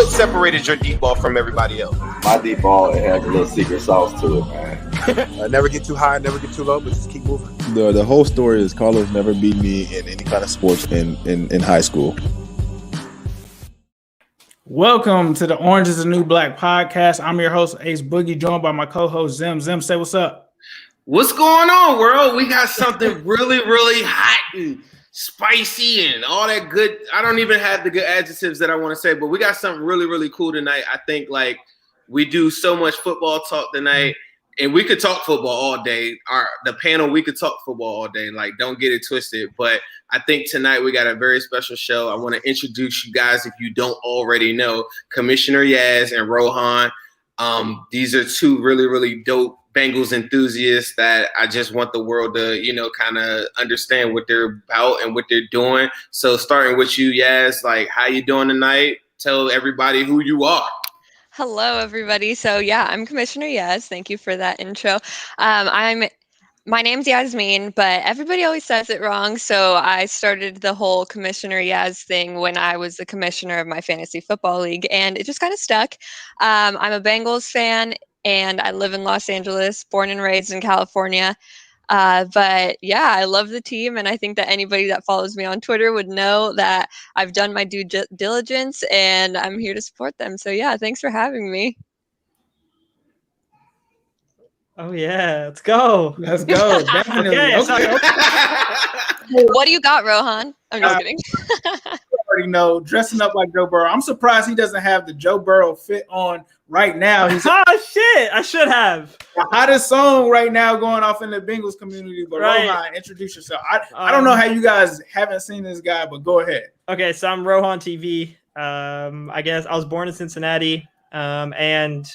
separated your deep ball from everybody else? My deep ball, it has a little secret sauce to it, man. Never get too high, never get too low, but just keep moving. The whole story is Carlos never beat me in any kind of sports in high school. Welcome to the Orange is the New Black podcast. I'm your host, Ace Boogie, joined by my co-host, Zim. Zim, say what's up. What's going on, world? We got something really, really hot and spicy and all that good. I don't even have the good adjectives that I want to say, but we got something really, really cool tonight. I think we do so much football talk tonight, and we could talk football all day. The panel, we could talk football all day. Don't get it twisted. But I think tonight we got a very special show. I want to introduce you guys, if you don't already know, Commissioner Yas and Rohan. These are two really, really dope Bengals enthusiasts that I just want the world to, kind of understand what they're about and what they're doing. So starting with you, Yas, how you doing tonight? Tell everybody who you are. Hello, everybody. So I'm Commissioner Yas. Thank you for that intro. My name's Yasmin, but everybody always says it wrong. So I started the whole Commissioner Yas thing when I was the commissioner of my fantasy football league, and it just kind of stuck. I'm a Bengals fan, and I live in Los Angeles, born and raised in California. But I love the team, and I think that anybody that follows me on Twitter would know that I've done my due diligence, and I'm here to support them. So thanks for having me. Oh yeah, let's go. Definitely. Okay. What do you got, Rohan? I'm just kidding. You already know, dressing up like Joe Burrow. I'm surprised he doesn't have the Joe Burrow fit on right now. Oh shit, I should have. The hottest song right now going off in the Bengals community. But Rohan, introduce yourself. I don't know how you guys haven't seen this guy, but go ahead. Okay, so I'm RohanTV. I guess I was born in Cincinnati, and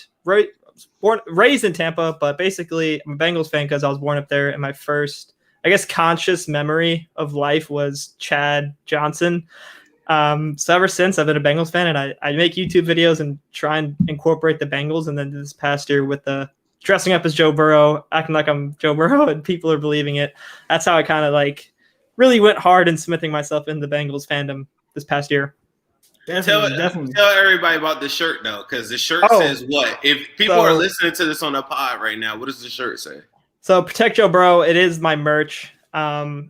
raised in Tampa, but basically I'm a Bengals fan because I was born up there, and my first, conscious memory of life was Chad Johnson. So ever since, I've been a Bengals fan, and I make YouTube videos and try and incorporate the Bengals. And then this past year with the dressing up as Joe Burrow, acting like I'm Joe Burrow, and people are believing it. That's how I kind of really went hard in smithing myself in the Bengals fandom this past year. Definitely. Tell everybody about the shirt, though, because the shirt says what? If people are listening to this on a pod right now, what does the shirt say? So Protect Joe Burrow. It is my merch. The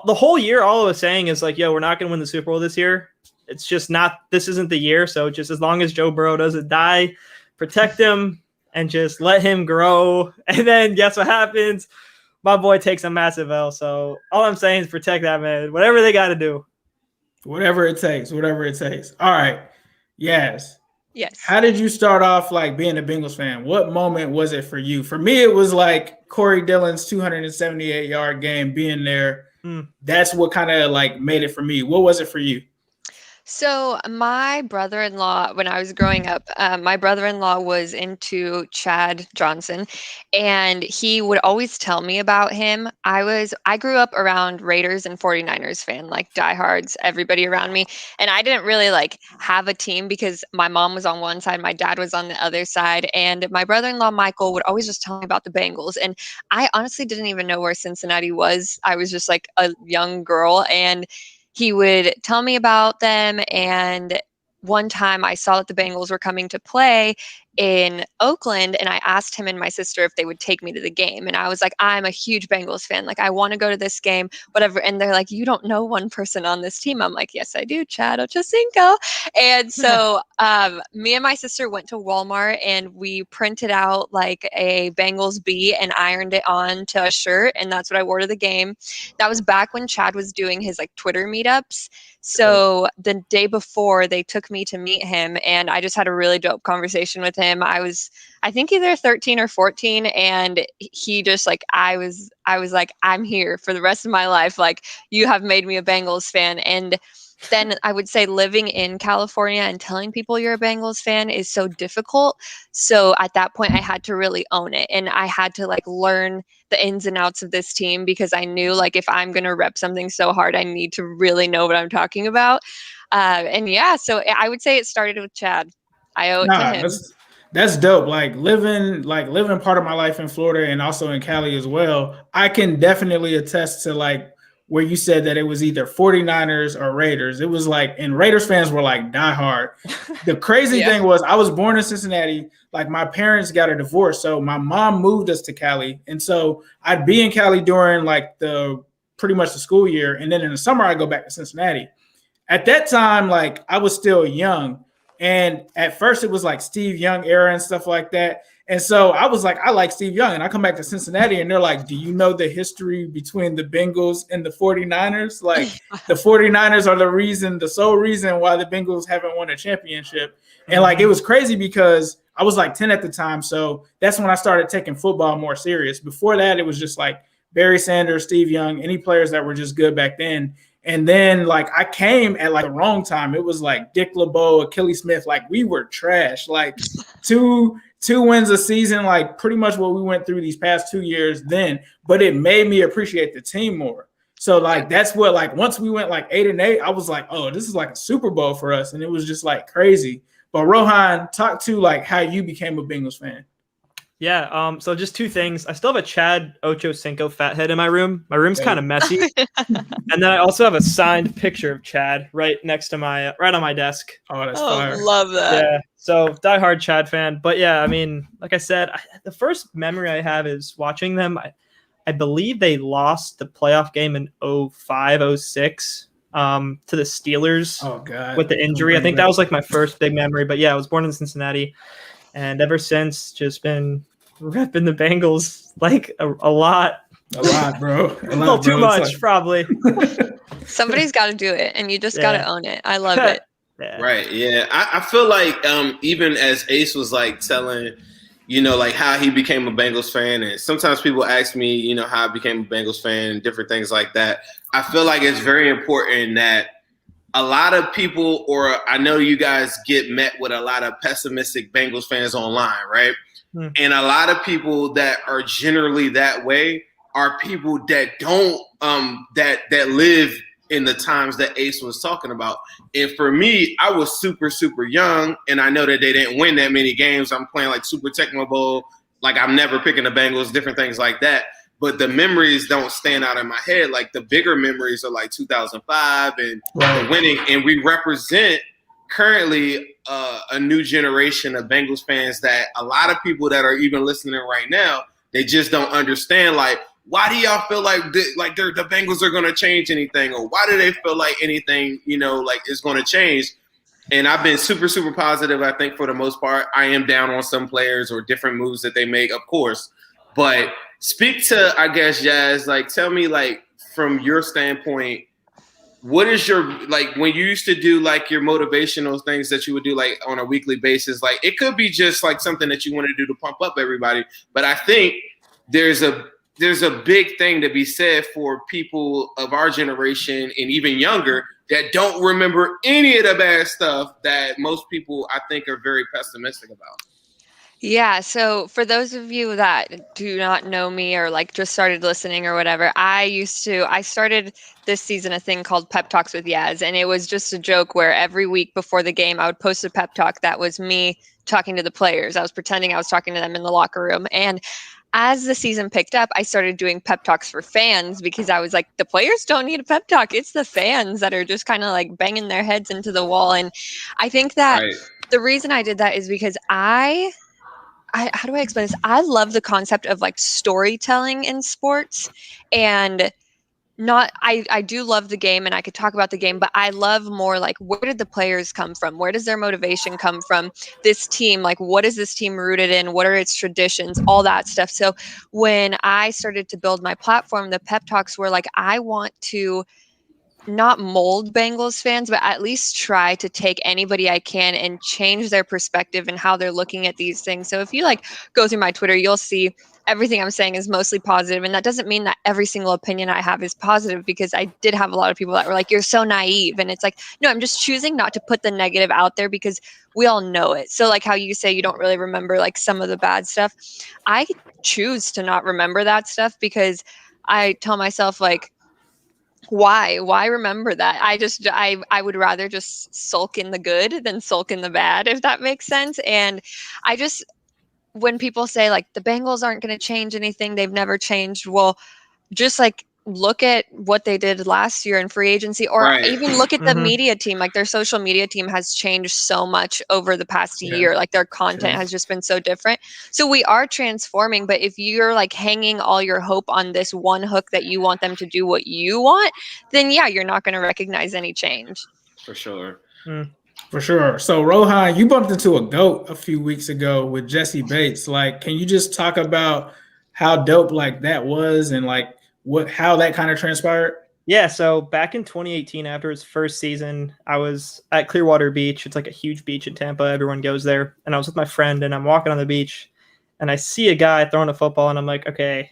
whole year, all I was saying is we're not going to win the Super Bowl this year. It's just not. This isn't the year. So just as long as Joe Burrow doesn't die, protect him and just let him grow. And then guess what happens? My boy takes a massive L. So all I'm saying is protect that man. Whatever they got to do. Whatever it takes. All right. Yes. Yes. How did you start off being a Bengals fan? What moment was it for you? For me, it was Corey Dillon's 278-yard game, being there. That's what kind of made it for me. What was it for you? So my brother-in-law, when I was growing up, my brother-in-law was into Chad Johnson, and he would always tell me about him. I grew up around Raiders and 49ers fan, diehards, everybody around me. And I didn't really have a team because my mom was on one side, my dad was on the other side. And my brother-in-law, Michael, would always just tell me about the Bengals. And I honestly didn't even know where Cincinnati was. I was just a young girl, and he would tell me about them. And one time I saw that the Bengals were coming to play in Oakland, and I asked him and my sister if they would take me to the game. And I was like, I'm a huge Bengals fan. I want to go to this game, whatever. And they're like, you don't know one person on this team. I'm like, yes, I do, Chad Ochocinco. And so me and my sister went to Walmart, and we printed out a Bengals B and ironed it on to a shirt. And that's what I wore to the game. That was back when Chad was doing his Twitter meetups. So the day before, they took me to meet him, and I just had a really dope conversation with him. I was, I think, either 13 or 14, and he just I was like, I'm here for the rest of my life. You have made me a Bengals fan. And then I would say living in California and telling people you're a Bengals fan is so difficult. So at that point, I had to really own it, and I had to learn the ins and outs of this team, because I knew if I'm going to rep something so hard, I need to really know what I'm talking about. So I would say it started with Chad. I owe it to him. That's dope. Living part of my life in Florida and also in Cali as well. I can definitely attest to where you said that it was either 49ers or Raiders. It was like, and Raiders fans were like diehard. The crazy thing was I was born in Cincinnati. Like my parents got a divorce. So my mom moved us to Cali. And so I'd be in Cali during like pretty much the school year. And then in the summer, I go back to Cincinnati. At that time, like I was still young. And at first it was like Steve Young era and stuff like that. And so I was like, I like Steve Young. And I come back to Cincinnati and they're like, do you know the history between the Bengals and the 49ers? Like the 49ers are the sole reason why the Bengals haven't won a championship. And like, it was crazy because I was like 10 at the time. So that's when I started taking football more serious. Before that, it was just like Barry Sanders, Steve Young, any players that were just good back then. And then like I came at like the wrong time. It was like Dick LeBeau, Achilles Smith. Like we were trash. Like two wins a season, like pretty much what we went through these past 2 years then. But it made me appreciate the team more. So like that's what like once we went like 8-8, I was like, oh, this is like a Super Bowl for us, and it was just like crazy. But Rohan, talk to like how you became a Bengals fan. Yeah, so just two things. I still have a Chad Ochocinco fathead in my room. My room's kind of messy. And then I also have a signed picture of Chad right next to right on my desk. Oh, that's fire. Love that. Yeah, so diehard Chad fan. But yeah, I mean, like I said, the first memory I have is watching them. I believe they lost the playoff game in 05-06 to the Steelers. Oh, God. With the injury. I think that was like my first big memory. But yeah, I was born in Cincinnati. And ever since, just been repping the Bengals like a lot. A lot, bro. A little too much, probably. Somebody's got to do it, and you just got to own it. I love it. Yeah. Right. Yeah. I feel like even as Ace was like telling, you know, like how he became a Bengals fan, and sometimes people ask me, you know, how I became a Bengals fan and different things like that. I feel like it's very important that a lot of people, or I know you guys get met with a lot of pessimistic Bengals fans online, right? And a lot of people that are generally that way are people that don't that live in the times that Ace was talking about. And for me, I was super, super young, and I know that they didn't win that many games. I'm playing like Super Tecmo Bowl, like I'm never picking the Bengals, different things like that. But the memories don't stand out in my head. Like the bigger memories are like 2005 and the winning. And we represent currently a new generation of Bengals fans that a lot of people that are even listening right now, they just don't understand. Like, why do y'all feel like the Bengals are going to change anything? Or why do they feel like anything, you know, like is going to change? And I've been super, super positive, I think, for the most part. I am down on some players or different moves that they make, of course. But speak to, I guess, Yas, like, tell me, like, from your standpoint, what is your, like, when you used to do, like, your motivational things that you would do, like, on a weekly basis, like, it could be just, like, something that you want to do to pump up everybody. But I think there's a big thing to be said for people of our generation and even younger that don't remember any of the bad stuff that most people, I think, are very pessimistic about. Yeah, so for those of you that do not know me or like just started listening or whatever, I started this season a thing called Pep Talks with Yaz, and it was just a joke where every week before the game I would post a pep talk that was me talking to the players. I was pretending I was talking to them in the locker room. And as the season picked up, I started doing pep talks for fans because I was like, the players don't need a pep talk. It's the fans that are just kind of like banging their heads into the wall. And I think that the reason I did that is because how do I explain this? I love the concept of like storytelling in sports, and I do love the game and I could talk about the game, but I love more like, where did the players come from? Where does their motivation come from? This team, like, what is this team rooted in? What are its traditions? All that stuff. So when I started to build my platform, the pep talks were like, I want to not mold Bengals fans, but at least try to take anybody I can and change their perspective and how they're looking at these things. So if you like go through my Twitter, you'll see everything I'm saying is mostly positive. And that doesn't mean that every single opinion I have is positive, because I did have a lot of people that were like, you're so naive. And it's like, no, I'm just choosing not to put the negative out there because we all know it. So like how you say you don't really remember like some of the bad stuff, I choose to not remember that stuff because I tell myself like, why remember that? I would rather just sulk in the good than sulk in the bad, if that makes sense. And when people say like the Bengals aren't going to change anything, they've never changed. Well, just like look at what they did last year in free agency, or even look at the media team. Like their social media team has changed so much over the past year. Like their content has just been so different. So we are transforming, but if you're like hanging all your hope on this one hook that you want them to do what you want, then yeah, you're not going to recognize any change. For sure. For sure. So Rohan, you bumped into a GOAT a few weeks ago with Jesse Bates. Like, can you just talk about how dope like that was and like how that kind of transpired? Yeah, so back in 2018, after his first season, I was at Clearwater Beach. It's like a huge beach in Tampa. Everyone goes there. And I was with my friend, and I'm walking on the beach, and I see a guy throwing a football, and I'm like, okay,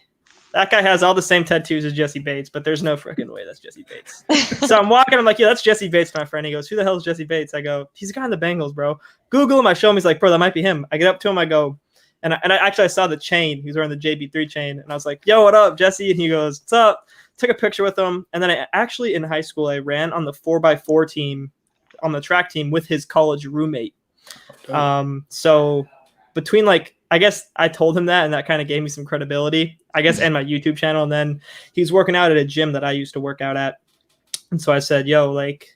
that guy has all the same tattoos as Jesse Bates, but there's no freaking way that's Jesse Bates. So I'm walking, I'm like, yeah, that's Jesse Bates, my friend. He goes, who the hell is Jesse Bates? I go, he's a guy on the Bengals, bro. Google him. I show him. He's like, bro, that might be him. I get up to him. I go, and I saw the chain. He was wearing the JB3 chain. And I was like, yo, what up, Jesse? And he goes, what's up? Took a picture with him. And then I actually, in high school, I ran on the 4x4 team, on the track team with his college roommate. So between like, I guess I told him that, and that kind of gave me some credibility, I guess, and my YouTube channel. And then he's working out at a gym that I used to work out at. And so I said, yo, like,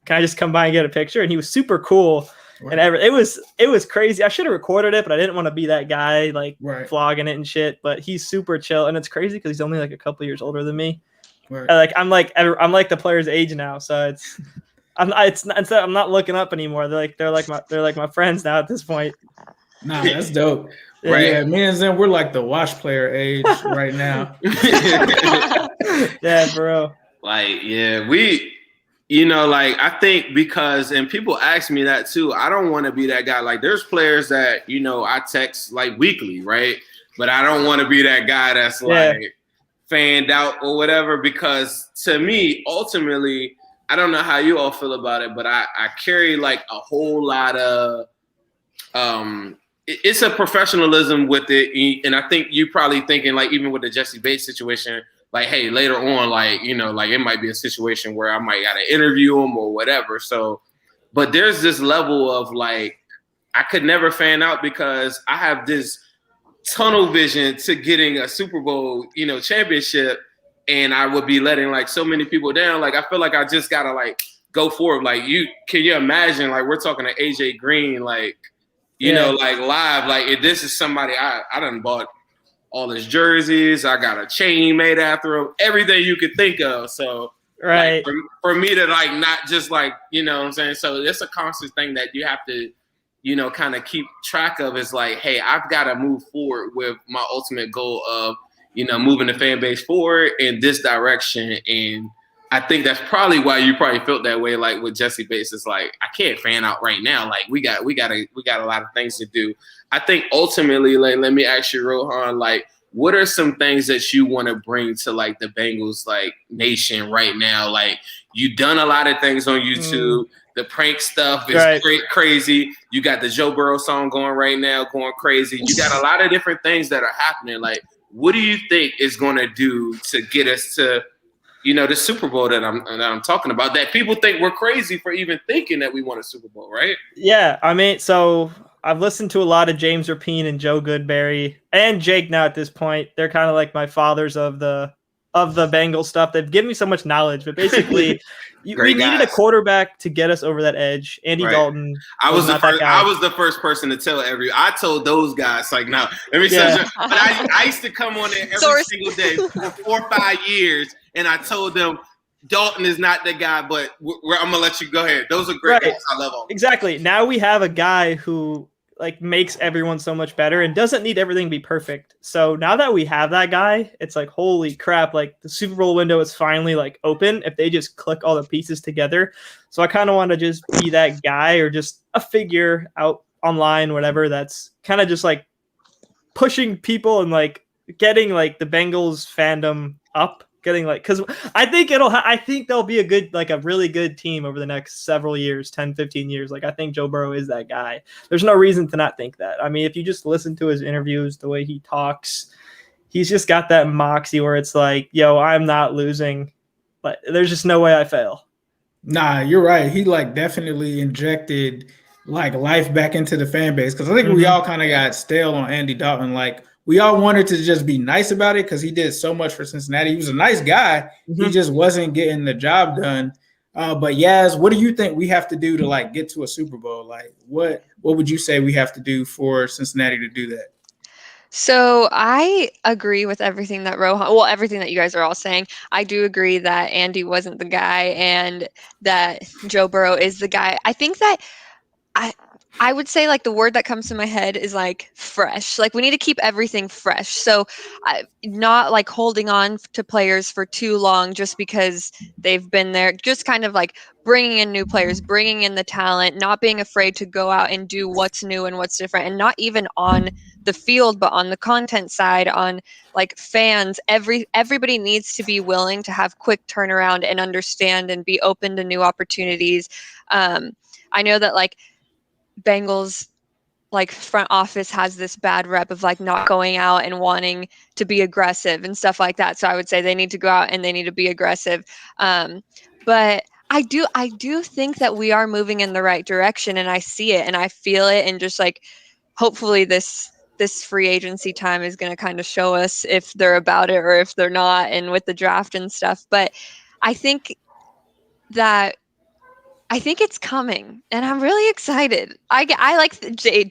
can I just come by and get a picture? And he was super cool. And it was crazy. I should have recorded it, but I didn't want to be that guy like vlogging it and shit. But he's super chill, and it's crazy because he's only like a couple years older than me. I'm like the player's age now, so I'm not looking up anymore. They're like my friends now at this point. Nah, that's dope. Yeah, me and Zen, we're like the wash player age right now. Yeah, bro. Like, yeah, like, I think because, and people ask me that too, I don't want to be that guy. Like, there's players that, I text like weekly, right? But I don't want to be that guy that's like fanned out or whatever, because to me, ultimately, I don't know how you all feel about it, but I carry like a whole lot of, it's a professionalism with it. And I think you probably thinking like, even with the Jesse Bates situation, like, hey, later on, like, like it might be a situation where I might got to interview him or whatever. So, but there's this level of like, I could never fan out because I have this tunnel vision to getting a Super Bowl, championship. And I would be letting like so many people down. Like, I feel like I just got to like go forward. Like can you imagine, like we're talking to AJ Green, like, like live, like if this is somebody I done bought all his jerseys, I got a chain made after him, everything you could think of. So like, for me to like not just like, what I'm saying? So it's a constant thing that you have to, kind of keep track of, is like, hey, I've got to move forward with my ultimate goal of, moving the fan base forward in this direction. And I think that's probably why you probably felt that way. Like with Jesse Bates, it's like, I can't fan out right now. Like we got a lot of things to do. I think ultimately, like, let me ask you, Rohan, like, what are some things that you want to bring to like the Bengals like nation right now? Like, you've done a lot of things on YouTube. The prank stuff is crazy. You got the Joe Burrow song going right now, going crazy. You got a lot of different things that are happening. Like, what do you think is going to do to get us to, the Super Bowl that I'm talking about, that people think we're crazy for even thinking that we want a Super Bowl, right? Yeah, I mean, so I've listened to a lot of James Rapine and Joe Goodberry and Jake now at this point. They're kind of like my fathers of the Bengals stuff. They've given me so much knowledge, but basically we needed a quarterback to get us over that edge. Andy Dalton. I was the first person to tell I told those guys, like, no, let me say, but I used to come on there every single day for 4 or 5 years, and I told them Dalton is not the guy, but I'm gonna let you go ahead. Those are great. I love them. Exactly. Now we have a guy who like makes everyone so much better and doesn't need everything to be perfect. So now that we have that guy, it's like, holy crap, like the Super Bowl window is finally like open if they just click all the pieces together. So I kind of want to just be that guy, or just a figure out online, whatever, that's kind of just like pushing people and like getting like the Bengals fandom up. Getting like, because I think they'll be a really good team over the next several years, 10, 15 years. Like, I think Joe Burrow is that guy. There's no reason to not think that. I mean, if you just listen to his interviews, the way he talks, he's just got that moxie where it's like, yo, I'm not losing. But there's just no way I fail. Nah, you're right. He like definitely injected like life back into the fan base, because I think we all kind of got stale on Andy Dalton. Like, we all wanted to just be nice about it because he did so much for Cincinnati. He was a nice guy. He just wasn't getting the job done. But Yas, what do you think we have to do to like get to a Super Bowl? Like what would you say we have to do for Cincinnati to do that? So I agree with everything that everything that you guys are all saying. I do agree that Andy wasn't the guy and that Joe Burrow is the guy. I think that I would say like the word that comes to my head is like fresh. Like we need to keep everything fresh. So not like holding on to players for too long just because they've been there. Just kind of like bringing in new players, bringing in the talent, not being afraid to go out and do what's new and what's different, and not even on the field, but on the content side, on like fans. Everybody needs to be willing to have quick turnaround and understand and be open to new opportunities. I know that like Bengals like front office has this bad rep of like not going out and wanting to be aggressive and stuff like that. So I would say they need to go out and they need to be aggressive. But I do think that we are moving in the right direction, and I see it and I feel it, and just like hopefully this free agency time is going to kind of show us if they're about it or if they're not, and with the draft and stuff. But I think it's coming, and I'm really excited. I like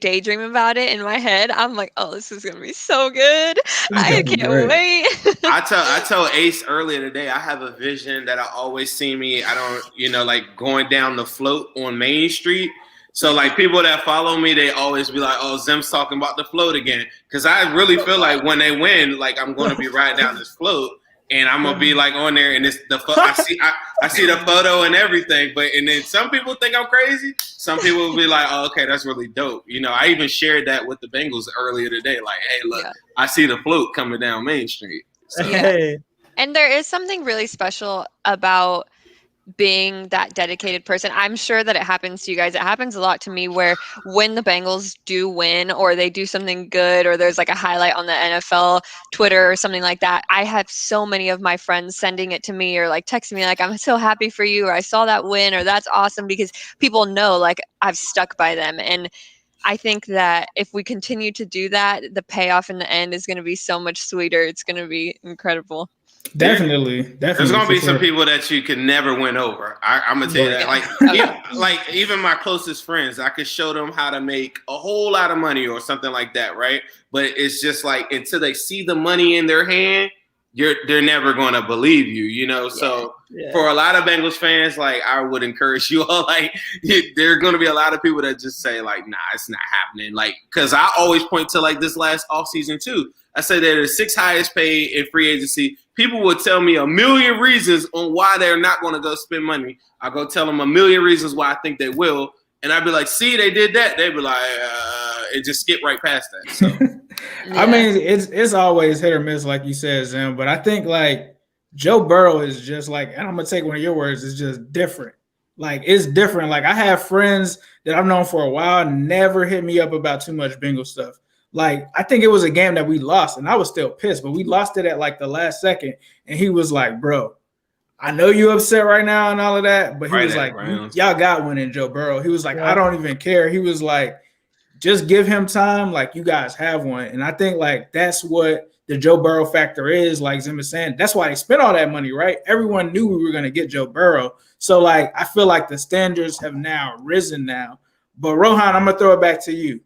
daydream about it in my head. I'm like, oh, this is gonna be so good. I can't wait. I told Ace earlier today, I have a vision that I always see me. I don't, like going down the float on Main Street. So like people that follow me, they always be like, oh, Zim's talking about the float again. Because I really feel like when they win, like I'm going to be riding down this float. And I'm gonna be like on there, and it's I see the photo and everything. And then some people think I'm crazy. Some people will be like, "Oh, okay, that's really dope." I even shared that with the Bengals earlier today. Like, hey, look, I see the float coming down Main Street. So. Hey. And there is something really special about being that dedicated person. I'm sure that it happens to you guys. It happens a lot to me, where when the Bengals do win or they do something good, or there's like a highlight on the NFL Twitter or something like that, I have so many of my friends sending it to me or like texting me like, I'm so happy for you, or I saw that win, or that's awesome, because people know like I've stuck by them. And I think that if we continue to do that, the payoff in the end is going to be so much sweeter. It's going to be incredible. Definitely. There's gonna be some people that you can never win over. I'm gonna tell you that. Like even my closest friends, I could show them how to make a whole lot of money or something like that, right? But it's just like until they see the money in their hand, they're never gonna believe you, So for a lot of Bengals fans, like I would encourage you all, like there are gonna be a lot of people that just say like, nah, it's not happening. Like, because I always point to like this last offseason too. I say they're the 6th highest paid in free agency. People will tell me a million reasons on why they're not going to go spend money. I go tell them a million reasons why I think they will. And I'd be like, see, they did that. They'd be like, and just skip right past that. So, I mean, it's always hit or miss, like you said, Zim. But I think like Joe Burrow is just like, and I'm going to take one of your words, it's just different. Like, it's different. Like, I have friends that I've known for a while, never hit me up about too much Bengal stuff. Like, I think it was a game that we lost, and I was still pissed, but we lost it at like the last second. And he was like, bro, I know you upset right now and all of that, but he was like, y'all got one in Joe Burrow. He was like, I don't even care. He was like, just give him time. Like, you guys have one. And I think like that's what the Joe Burrow factor is, like Zim is saying. That's why they spent all that money, right? Everyone knew we were going to get Joe Burrow. So like, I feel like the standards have now risen now. But Rohan, I'm going to throw it back to you.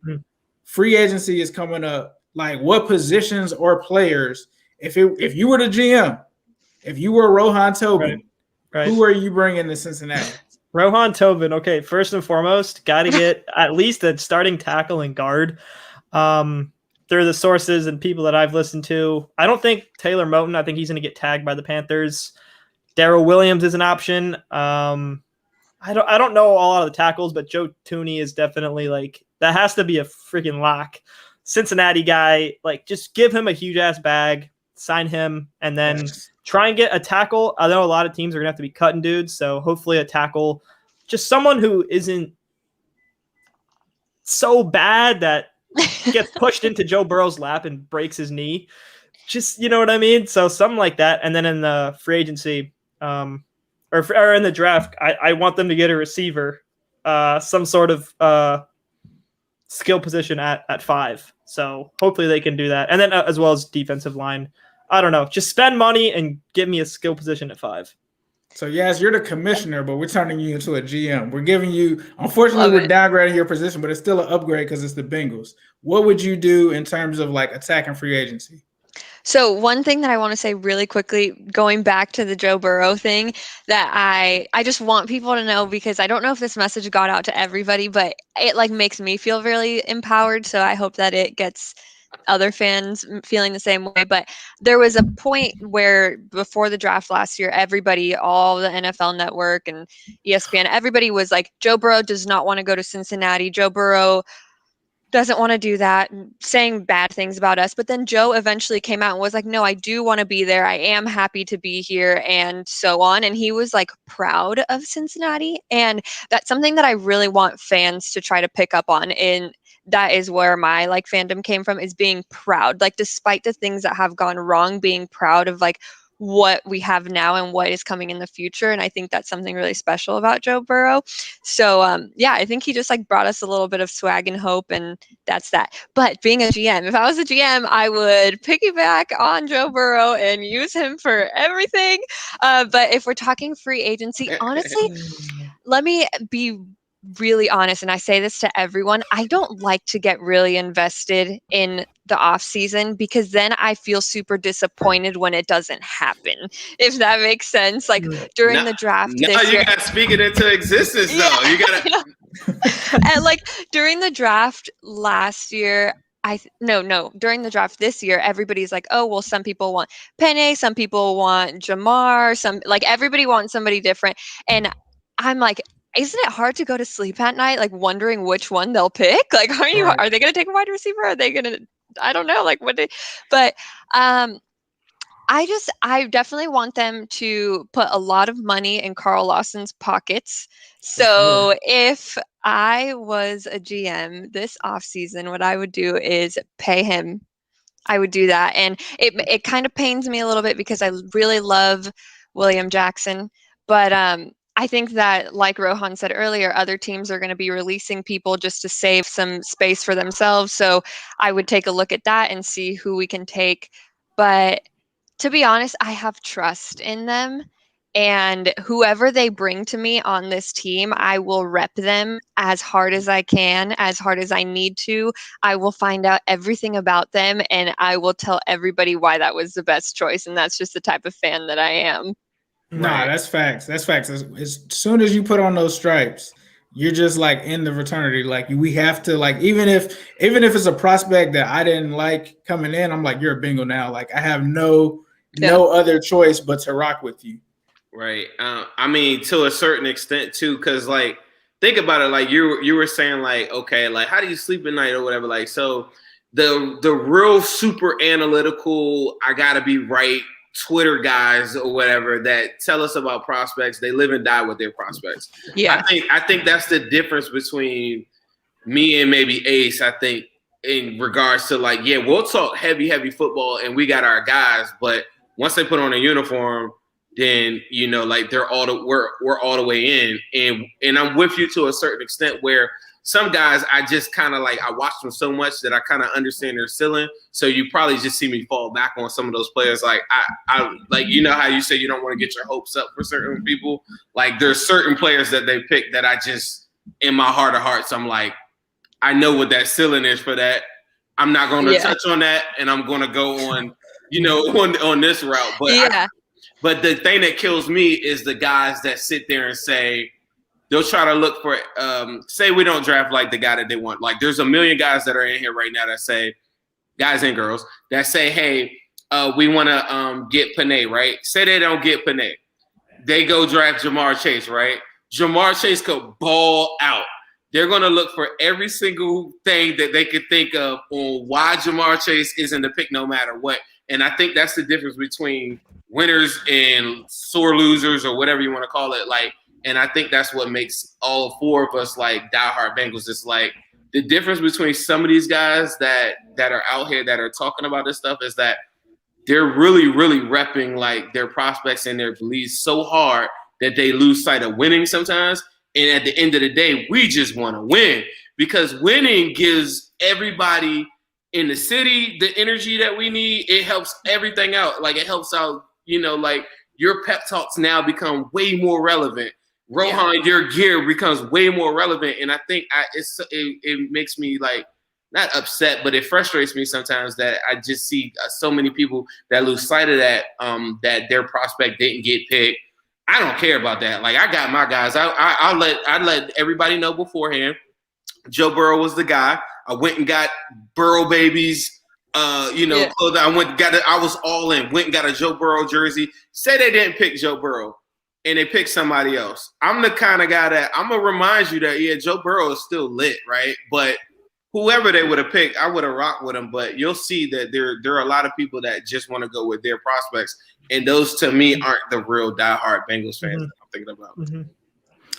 Free agency is coming up. Like, what positions or players, if you were the GM, if you were Rohan Tobin, who are you bringing to Cincinnati? Rohan Tobin. Okay, first and foremost, got to get at least a starting tackle and guard. Through the sources and people that I've listened to, I don't think Taylor Moton, I think he's going to get tagged by the Panthers. Darrell Williams is an option. I don't know a lot of the tackles, but Joe Tooney is definitely like, that has to be a freaking lock. Cincinnati guy, like just give him a huge ass bag, sign him, and then try and get a tackle. I know a lot of teams are gonna have to be cutting dudes, so hopefully a tackle, just someone who isn't so bad that gets pushed into Joe Burrow's lap and breaks his knee. Just, you know what I mean? So something like that. And then in the free agency, or in the draft, I want them to get a receiver, some sort of skill position at 5. So hopefully they can do that. And then as well as defensive line. I don't know. Just spend money and give me a skill position at 5. So yes, you're the commissioner, but we're turning you into a GM. We're giving you, unfortunately, we're downgrading your position, but it's still an upgrade because it's the Bengals. What would you do in terms of like attacking free agency? So one thing that I want to say really quickly, going back to the Joe Burrow thing, that I just want people to know, because I don't know if this message got out to everybody, but it like makes me feel really empowered. So I hope that it gets other fans feeling the same way. But there was a point where before the draft last year, everybody, all the NFL Network and ESPN, everybody was like, Joe Burrow does not want to go to Cincinnati. Joe Burrow doesn't want to do that, saying bad things about us. But then Joe eventually came out and was like, no, I do want to be there. I am happy to be here, and so on. And he was like proud of Cincinnati. And that's something that I really want fans to try to pick up on. And that is where my like fandom came from, is being proud. Like, despite the things that have gone wrong, being proud of like what we have now and what is coming in the future. And I think that's something really special about Joe Burrow. So yeah, I think he just like brought us a little bit of swag and hope, and that's that. But being a GM, if I was a GM, I would piggyback on Joe Burrow and use him for everything. But if we're talking free agency, honestly, let me be really honest, and I say this to everyone, I don't like to get really invested in the off season, because then I feel super disappointed when it doesn't happen, if that makes sense. Like during the draft this year, you gotta speak it into existence though. You gotta and like during the draft last year, during the draft this year, everybody's like, oh, well, some people want Penny, some people want Jamar, some like everybody wants somebody different. And I'm like, isn't it hard to go to sleep at night, like wondering which one they'll pick? Like, are they going to take a wide receiver? Are they going to, I don't know, like but I definitely want them to put a lot of money in Carl Lawson's pockets. So if I was a GM this offseason, what I would do is pay him. I would do that. And it kind of pains me a little bit because I really love William Jackson, but I think that, like Rohan said earlier, other teams are going to be releasing people just to save some space for themselves. So I would take a look at that and see who we can take. But to be honest, I have trust in them. And whoever they bring to me on this team, I will rep them as hard as I can, as hard as I need to. I will find out everything about them, and I will tell everybody why that was the best choice. And that's just the type of fan that I am. Nah, that's facts. That's facts. As soon as you put on those stripes, you're just like in the fraternity. Like we have to, like, even if it's a prospect that I didn't like coming in, I'm like, you're a Bengal now. Like I have no other choice but to rock with you. Right. I mean, to a certain extent too, because like think about it. Like you were saying, like, okay, like how do you sleep at night or whatever? Like so, the real super analytical, I gotta be right Twitter guys or whatever that tell us about prospects, they live and die with their prospects. Yeah. I think that's the difference between me and maybe Ace. I think in regards to like, yeah, we'll talk heavy football and we got our guys, but once they put on a uniform, then you know, like we're all the way in. And I'm with you to a certain extent where some guys, I just kind of like, I watch them so much that I kind of understand their ceiling. So you probably just see me fall back on some of those players. Like I like, you know how you say you don't want to get your hopes up for certain people. Like there's certain players that they pick that I just, in my heart of hearts, I'm like, I know what that ceiling is for that. I'm not going to touch on that, and I'm going to go on, you know, on this route. But but the thing that kills me is the guys that sit there and say, they'll try to look for, say we don't draft like the guy that they want. Like there's a million guys that are in here right now that say, guys and girls, that say, hey, we want to get Panay, right? Say they don't get Panay. They go draft Jamar Chase, right? Jamar Chase could ball out. They're going to look for every single thing that they could think of on why Jamar Chase isn't the pick no matter what. And I think that's the difference between winners and sore losers or whatever you want to call it. Like, and I think that's what makes all four of us like diehard Bengals. It's like the difference between some of these guys that are out here that are talking about this stuff is that they're really, really repping like their prospects and their beliefs so hard that they lose sight of winning sometimes. And at the end of the day, we just want to win. because winning gives everybody in the city the energy that we need. It helps everything out. Like, it helps out, like your pep talks now become way more relevant. Rohan, your gear becomes way more relevant. And I think it makes me like, not upset, but it frustrates me sometimes that I just see so many people that lose sight of that, that their prospect didn't get picked. I don't care about that. Like, I got my guys. I let everybody know beforehand. Joe Burrow was the guy. I went and got Burrow babies, clothing. I was all in. Went and got a Joe Burrow jersey. Say they didn't pick Joe Burrow and they picked somebody else. I'm the kind of guy that I'm gonna remind you that Joe Burrow is still lit, right? But whoever they would have picked, I would have rocked with them. But you'll see that there are a lot of people that just want to go with their prospects. And those, to me, aren't the real diehard Bengals fans that I'm thinking about. Mm-hmm.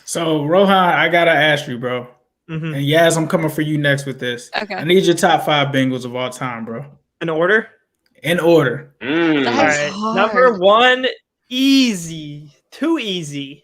So, Rohan, I got to ask you, bro. Mm-hmm. And Yas, I'm coming for you next with this. Okay. I need your top 5 Bengals of all time, bro. In order? In order. All right. Number 1, easy. Too easy.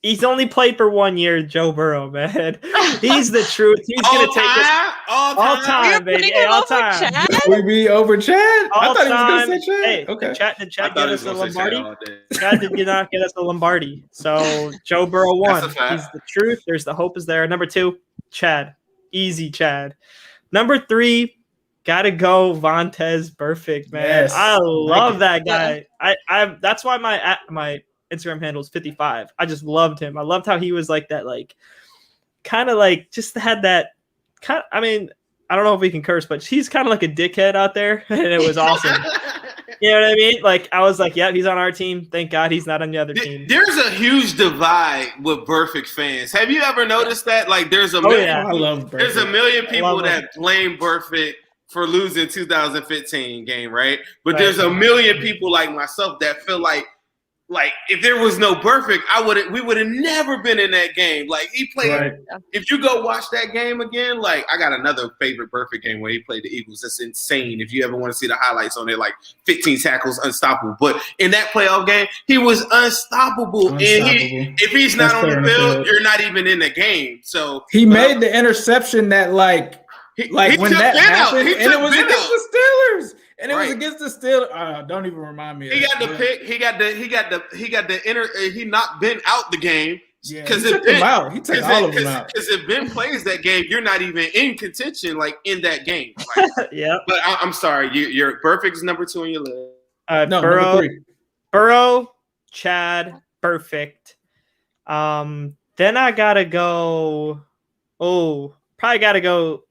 He's only played for 1 year, Joe Burrow, man. He's the truth. He's going to take it all time, baby. Hey, all time. We be over Chad? All I thought time. He was going to say Chad. Hey, okay. Did Chad get us a Lombardi? Chad did not get us a Lombardi. So Joe Burrow won. He's the truth. There's the hope is there. Number 2, Chad. Easy Chad. Number 3, gotta go Vontaze Burfict, man. Yes. I love that guy. I that's why my Instagram handle is 55. I just loved him. I loved how he was like that, like kind of like just had that kind. I mean, I don't know if we can curse, but he's kind of like a dickhead out there, and it was awesome. You know what I mean? Like, I was like, yeah, he's on our team. Thank God he's not on the other team. There's a huge divide with Burfict fans. Have you ever noticed that? Like, there's a million. I love Burfict. There's a million people that blame Burfict for losing 2015 game, right? But there's a million people like myself that feel like if there was no Burfict, we would have never been in that game. Like, he played. Right. If you go watch that game again, like, I got another favorite Burfict game where he played the Eagles. That's insane. If you ever want to see the highlights on it, like 15 tackles, unstoppable. But in that playoff game, he was unstoppable. And if he's not on the field, you're not even in the game. So he made the interception that when that happened, and it was against the Steelers. And it was against the Steelers. Don't even remind me. He got the pick. He knocked Ben out the game. Yeah, he took him out. He took all of them out. Because if Ben plays that game, you're not even in contention, like, in that game. Like, yeah. But I'm sorry, your Burfict's number 2 on your list. No, number 3. Burrow, Chad, Burfict. Then I gotta go. Probably gotta go.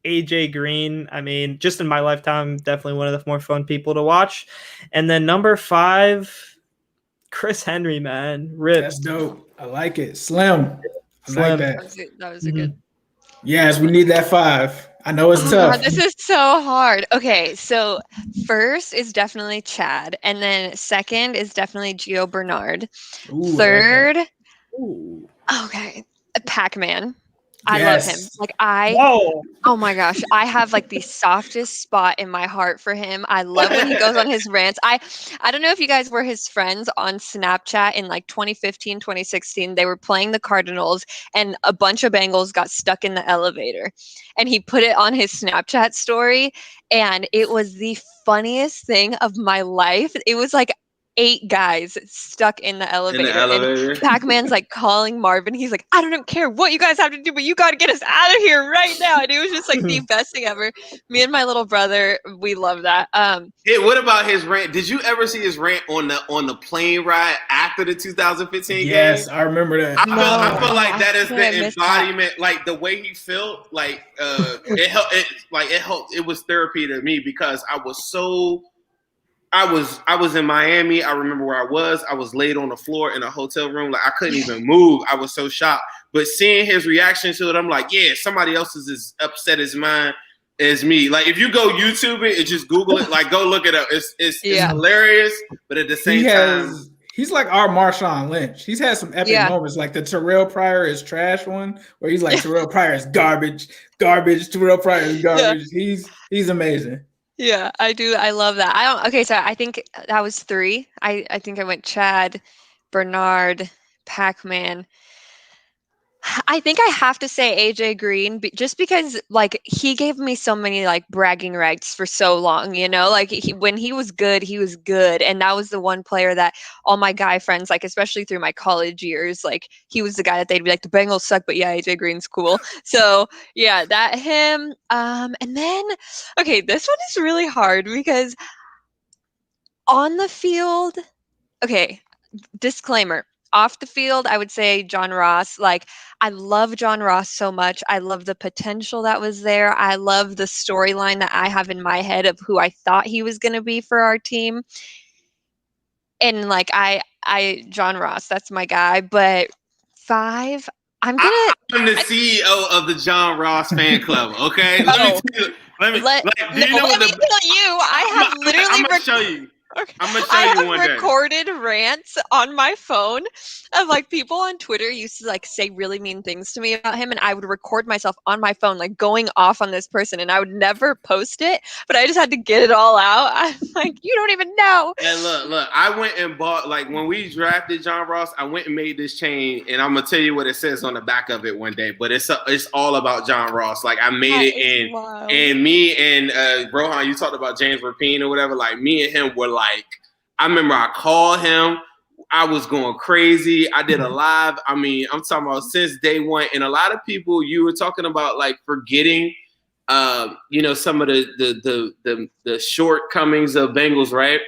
AJ Green. I mean, just in my lifetime, definitely one of the more fun people to watch. And then number 5, Chris Henry, man. Rip. That's dope. I like it. Slim. I like that. That was a good. Yes, we need that 5. I know it's tough. God, this is so hard. Okay, so first is definitely Chad, and then second is definitely Gio Bernard. Ooh, third, okay, Pac-Man. I love him. Like, oh my gosh, I have like the softest spot in my heart for him. I love when he goes on his rants. I don't know if you guys were his friends on Snapchat in like 2015, 2016. They were playing the Cardinals and a bunch of Bengals got stuck in the elevator. And he put it on his Snapchat story and it was the funniest thing of my life. It was like 8 guys stuck in the elevator. And Pac-Man's like calling Marvin. He's like, I don't care what you guys have to do, but you got to get us out of here right now. And it was just like the best thing ever. Me and my little brother, we love that. What about his rant? Did you ever see his rant on the plane ride after the 2015 game? Yes, I remember that. I feel like that is the embodiment. Like, the way he felt, like it helped. It was therapy to me because I was in Miami. I remember where I was. I was laid on the floor in a hotel room. Like, I couldn't even move. I was so shocked. But seeing his reaction to it, I'm like, yeah, somebody else is as upset as mine as me. Like, if you go YouTube it and just Google it, like, go look it up. It's hilarious, but at the same time, he's like our Marshawn Lynch. He's had some epic moments, like the Terrell Pryor is trash one, where he's like, Terrell Pryor is garbage. Terrell Pryor is garbage. Yeah. He's amazing. Yeah, I do. I love that. Okay, so I think that was 3. I think I went Chad, Bernard, Pac-Man. I think I have to say AJ Green just because like he gave me so many like bragging rights for so long, you know, like when he was good, and that was the one player that all my guy friends, like especially through my college years, like he was the guy that they'd be like, the Bengals suck, but yeah, AJ Green's cool. So yeah, that him. And then okay, this one is really hard because on the field, okay, disclaimer. Off the field, I would say John Ross. Like, I love John Ross so much. I love the potential that was there. I love the storyline that I have in my head of who I thought he was going to be for our team. And like, John Ross, that's my guy. But 5, I'm the CEO of the John Ross fan club. Okay, let me tell you. Let me tell you. I have literally. I'm gonna show you. Okay. I'm gonna show you one day. I have recorded rants on my phone of like people on Twitter used to like say really mean things to me about him, and I would record myself on my phone like going off on this person, and I would never post it, but I just had to get it all out. I'm like, you don't even know. And look, I went and bought, like when we drafted John Ross, I went and made this chain, and I'm gonna tell you what it says on the back of it one day. But it's all about John Ross. Like I made it, and me and Rohan, you talked about James Rapine or whatever. Like me and him were like, I remember I called him. I was going crazy. I did a live. I mean, I'm talking about since day one. And a lot of people, you were talking about like forgetting, some of the shortcomings of Bengals, right?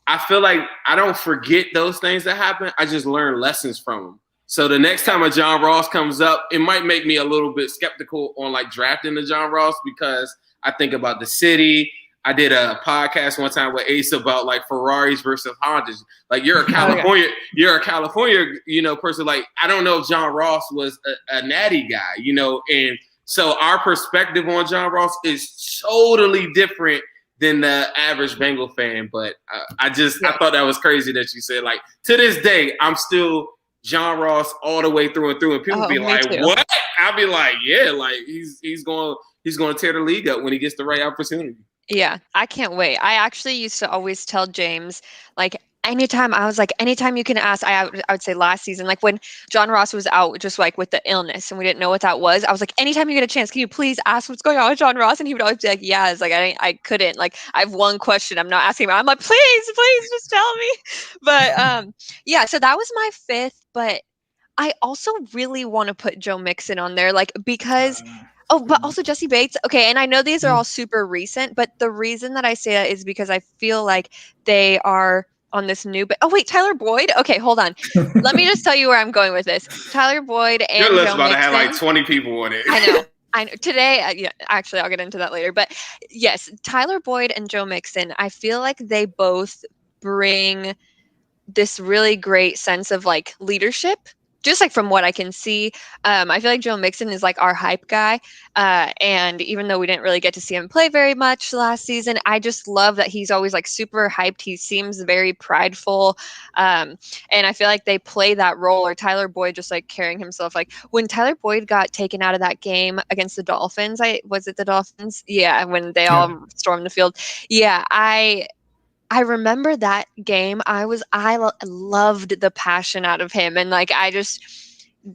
I feel like I don't forget those things that happen. I just learn lessons from them. So the next time a John Ross comes up, it might make me a little bit skeptical on like drafting the John Ross because I think about the city. I did a podcast one time with Ace about like Ferraris versus Hondas. Like you're a California, person. Like I don't know if John Ross was a natty guy, and so our perspective on John Ross is totally different than the average Bengal fan. But I thought that was crazy that you said like to this day I'm still John Ross all the way through and through, and people be like, too. What? I'll be like, yeah, like he's going to tear the league up when he gets the right opportunity. Yeah, I can't wait. I actually used to always tell James, like, anytime you can ask, I would say last season, like when John Ross was out just like with the illness and we didn't know what that was, I was like, anytime you get a chance, can you please ask what's going on with John Ross? And he would always be like, yeah, it's like, I couldn't, like, I have one question. I'm not asking him. I'm like, please just tell me. But yeah, so that was my 5th, but I also really want to put Joe Mixon on there, like, because but also Jesse Bates. Okay, and I know these are all super recent, but the reason that I say that is because I feel like they are on this new. But Tyler Boyd. Okay, hold on. Let me just tell you where I'm going with this. Tyler Boyd and your list Joe about Mixon. to have like 20 people on it. I know. Today, yeah, actually, I'll get into that later. But yes, Tyler Boyd and Joe Mixon. I feel like they both bring this really great sense of like leadership. Just like from what I can see, I feel like Joe Mixon is like our hype guy. And even though we didn't really get to see him play very much last season, I just love that he's always like super hyped. He seems very prideful. And I feel like they play that role, or Tyler Boyd just like carrying himself. Like when Tyler Boyd got taken out of that game against the Dolphins, was it the Dolphins? Yeah, when they all stormed the field. Yeah, I remember that game. I loved the passion out of him, and like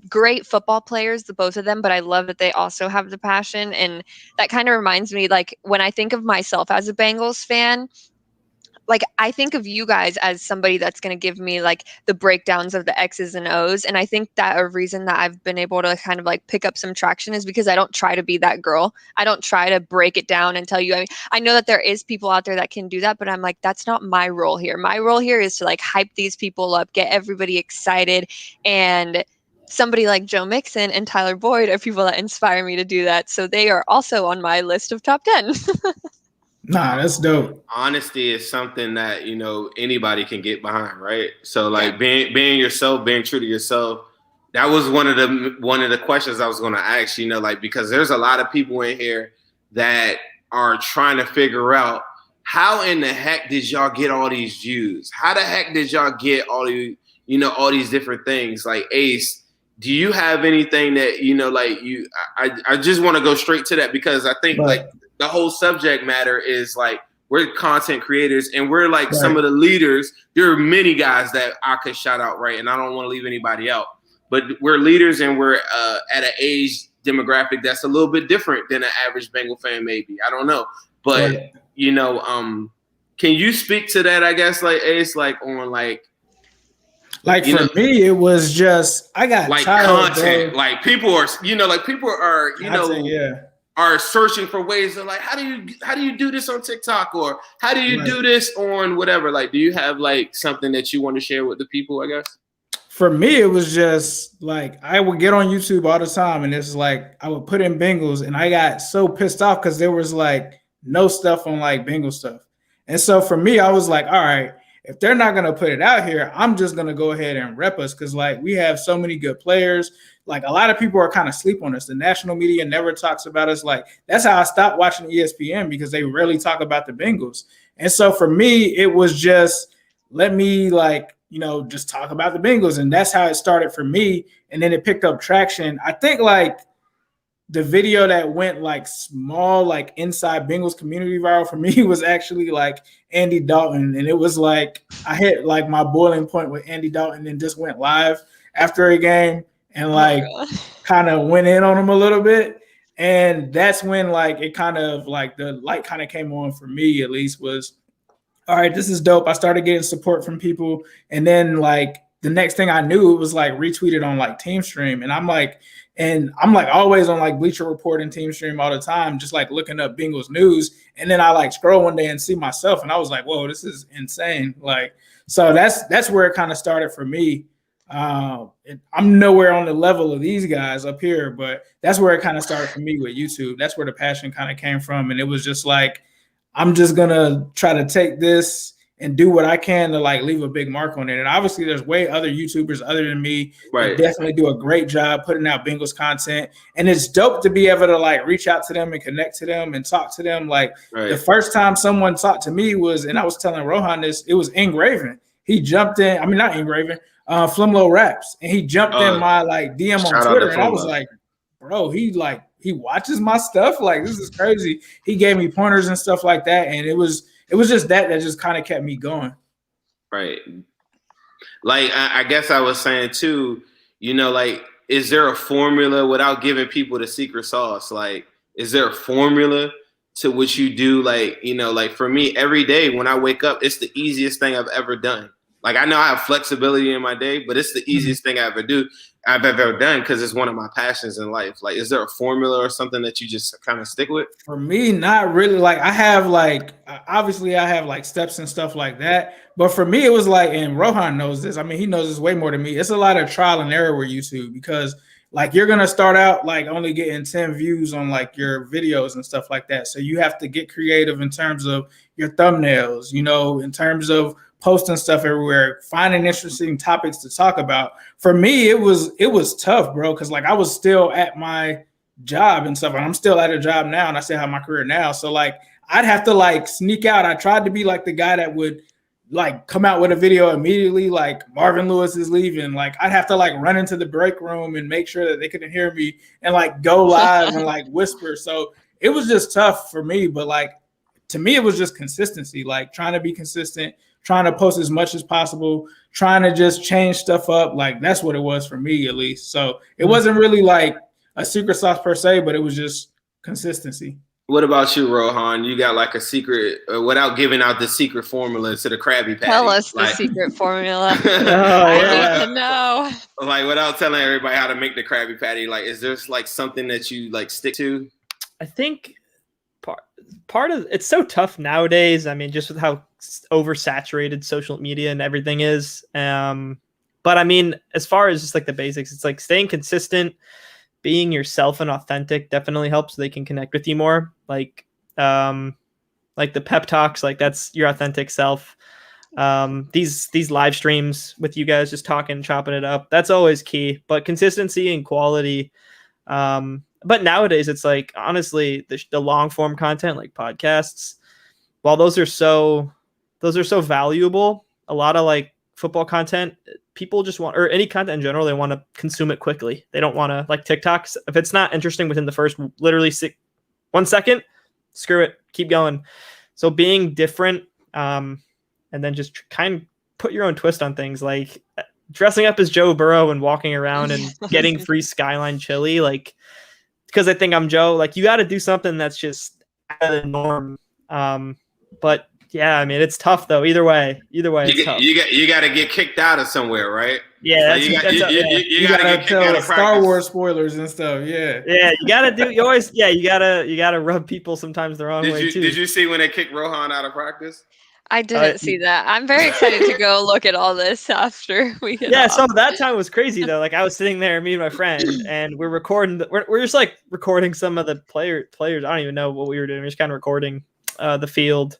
great football players, the both of them, but I love that they also have the passion, and that kind of reminds me, like when I think of myself as a Bengals fan, like I think of you guys as somebody that's going to give me like the breakdowns of the X's and O's. And I think that a reason that I've been able to kind of like pick up some traction is because I don't try to be that girl. I don't try to break it down and tell you. I mean, I know that there is people out there that can do that, but I'm like, that's not my role here. My role here is to like hype these people up, get everybody excited. And somebody like Joe Mixon and Tyler Boyd are people that inspire me to do that. So they are also on my list of top 10. Nah, that's dope. Honesty is something that, anybody can get behind, right? So like being yourself, being true to yourself, that was one of the questions I was going to ask, like, because there's a lot of people in here that are trying to figure out how in the heck did y'all get all these views? How the heck did y'all get all these, all these different things? Like Ace, do you have anything that, like I just want to go straight to that because I think like the whole subject matter is like we're content creators and we're like some of the leaders. There are many guys that I could shout out, right? And I don't want to leave anybody out. but we're leaders and we're at an age demographic that's a little bit different than an average Bengal fan, maybe. I don't know. But, Right. you know, can you speak to that, I guess, like, Ace, like, on, like for me, it was just, I got like tired, content. bro. Like, people are, you know, like, people are, you Content, know, yeah. are searching for ways of, like, how do you do this on TikTok, or how do you do this on whatever? Like, do you have, like, something that you want to share with the people, I guess? For me, it was just like I would get on YouTube all the time, and it's like I would put in Bengals, and I got so pissed off because there was like no stuff on like Bengal stuff. And so for me, I was like, all right, if they're not gonna put it out here, I'm just gonna go ahead and rep us because like we have so many good players. Like a lot of people are kind of sleep on us. The national media never talks about us. Like that's how I stopped watching ESPN because they rarely talk about the Bengals. And so for me, it was just let me like, you know, just talk about the Bengals. And that's how it started for me. And then it picked up traction. I think like the video that went like small, like inside Bengals community viral for me was actually like Andy Dalton. And it was like, I hit like my boiling point with Andy Dalton and just went live after a game and like kind of went in on him a little bit. And that's when like it kind of like the light kind of came on for me, at least, was all right, this is dope. I started getting support from people. And then like the next thing I knew, it was like retweeted on like Team Stream. And I'm like always on like Bleacher Report and Team Stream all the time, just like looking up Bengals news. And then I like scroll one day and see myself and I was like, whoa, this is insane. Like, so that's where it kind of started for me. I'm nowhere on the level of these guys up here, but that's where it kind of started for me with YouTube. That's where the passion kind of came from. And it was just like, I'm just going to try to take this and do what I can to like leave a big mark on it. And obviously there's way other YouTubers other than me that definitely do a great job putting out Bengals content. And it's dope to be able to like reach out to them and connect to them and talk to them. Like the first time someone talked to me was, and I was telling Rohan this, it was Ingraven. He jumped in, I mean, not Ingraven, Flimlo Raps. And he jumped in my like DM on Twitter. And I was like, bro, he watches my stuff. Like, this is crazy. He gave me pointers and stuff like that. And it was just that just kind of kept me going. Right. Like, I guess I was saying too, you know, like, is there a formula without giving people the secret sauce? Like, is there a formula to what you do? Like, you know, like for me, every day when I wake up, it's the easiest thing I've ever done. Like, I know I have flexibility in my day, but it's the easiest thing I've ever done because it's one of my passions in life. Like, is there a formula or something that you just kind of stick with? For me, not really. Like, I have like, obviously I have like steps and stuff like that. But for me, it was like, and Rohan knows this. I mean, he knows this way more than me. It's a lot of trial and error with YouTube because like you're going to start out like only getting 10 views on like your videos and stuff like that. So you have to get creative in terms of your thumbnails, you know, in terms of posting stuff everywhere, finding interesting topics to talk about. For me, it was tough, bro, because like I was still at my job and stuff, and I'm still at a job now, and I still have my career now. So like I'd have to like sneak out. I tried to be like the guy that would like come out with a video immediately, like Marvin Lewis is leaving. Like I'd have to like run into the break room and make sure that they couldn't hear me and like go live and like whisper. So it was just tough for me, but like to me, it was just consistency, like trying to be consistent, trying to post as much as possible, trying to just change stuff up. Like that's what it was for me, at least. So it wasn't really like a secret sauce per se, but it was just consistency. What about you, Rohan? You got like a secret, without giving out the secret formula to the Krabby Patty? Tell us like, the secret formula. I need to know. Like without telling everybody how to make the Krabby Patty, like is there like something that you like stick to? I think part of it's so tough nowadays. I mean, just with how oversaturated social media and everything is. But I mean, as far as just like the basics, it's like staying consistent, being yourself and authentic definitely helps so they can connect with you more. Like the pep talks, like that's your authentic self. These live streams with you guys just talking, chopping it up, that's always key. But consistency and quality. But nowadays it's like, honestly, the long form content like podcasts, while those are so valuable, a lot of like football content, people just want, or any content in general, they want to consume it quickly. They don't want to, like TikToks, if it's not interesting within the first literally 1 second, screw it, keep going. So being different, and then just kind of put your own twist on things. Like dressing up as Joe Burrow and walking around and getting free Skyline chili, like, because I think I'm Joe, like, you got to do something that's just out of the norm. But yeah, I mean, it's tough though. Either way, it's tough. You got to get kicked out of somewhere, right? Yeah, you got to get kicked out of Star practice. Wars spoilers and stuff. Yeah, you got to do. You got to rub people sometimes the wrong way too. Did you see when they kicked Rohan out of practice? I didn't see that. I'm very excited to go look at all this after we get off. So that time was crazy though. Like I was sitting there, me and my friend, and we're recording. We're just like recording some of the players. I don't even know what we were doing. We're just kind of recording the field.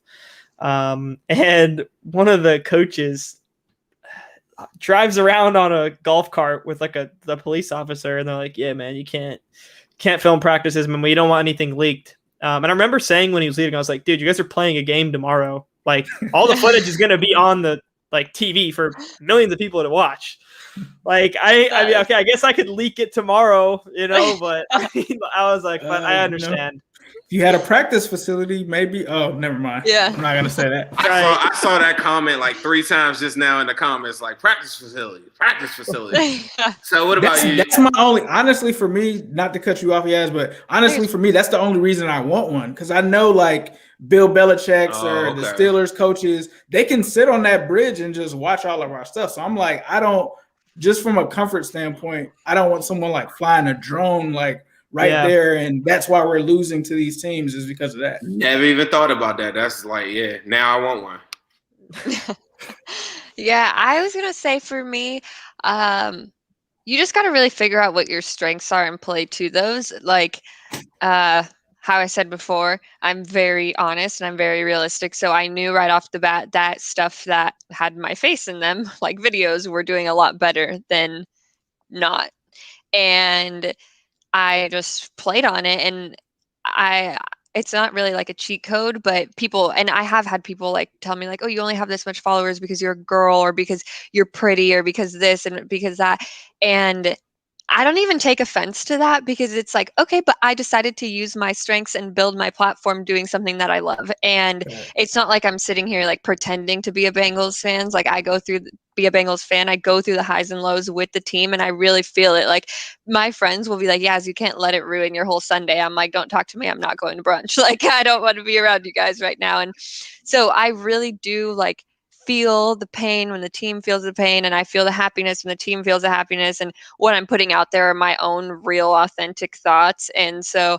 And one of the coaches drives around on a golf cart with like the police officer, and they're like, "Yeah, man, you can't film practices, man. We don't want anything leaked." And I remember saying when he was leaving, I was like, "Dude, you guys are playing a game tomorrow. Like all the footage is going to be on the like TV for millions of people to watch." Like I mean, okay, I guess I could leak it tomorrow, but I was like, but I understand. If you had a practice facility, maybe. Oh, never mind. Yeah. I'm not gonna say that. I saw that comment like 3 times just now in the comments, like practice facility. So what about you? That's my only. Honestly, for me, not to cut you off, Yas, but honestly, for me, that's the only reason I want one, because I know like Bill Belichick's the Steelers coaches, they can sit on that bridge and just watch all of our stuff. So I'm like, I don't. Just from a comfort standpoint, I don't want someone like flying a drone like there, and that's why we're losing to these teams is because of that. Never even thought about that. That's like, now I want one. Yeah, I was gonna say for me, you just got to really figure out what your strengths are and play to those. Like, how I said before, I'm very honest and I'm very realistic. So I knew right off the bat that stuff that had my face in them, like videos, were doing a lot better than not. And I just played on it, and it's not really like a cheat code, but I have had people like tell me like, oh, you only have this much followers because you're a girl, or because you're pretty, or because this and because that. And I don't even take offense to that, because it's like, okay, but I decided to use my strengths and build my platform doing something that I love. And it's not like I'm sitting here like pretending to be a Bengals fan. Like I go through the highs and lows with the team, and I really feel it. Like my friends will be like, Yas, you can't let it ruin your whole Sunday. I'm like, don't talk to me. I'm not going to brunch. Like, I don't want to be around you guys right now. And so I really do like feel the pain when the team feels the pain, and I feel the happiness when the team feels the happiness, and what I'm putting out there are my own real authentic thoughts. And so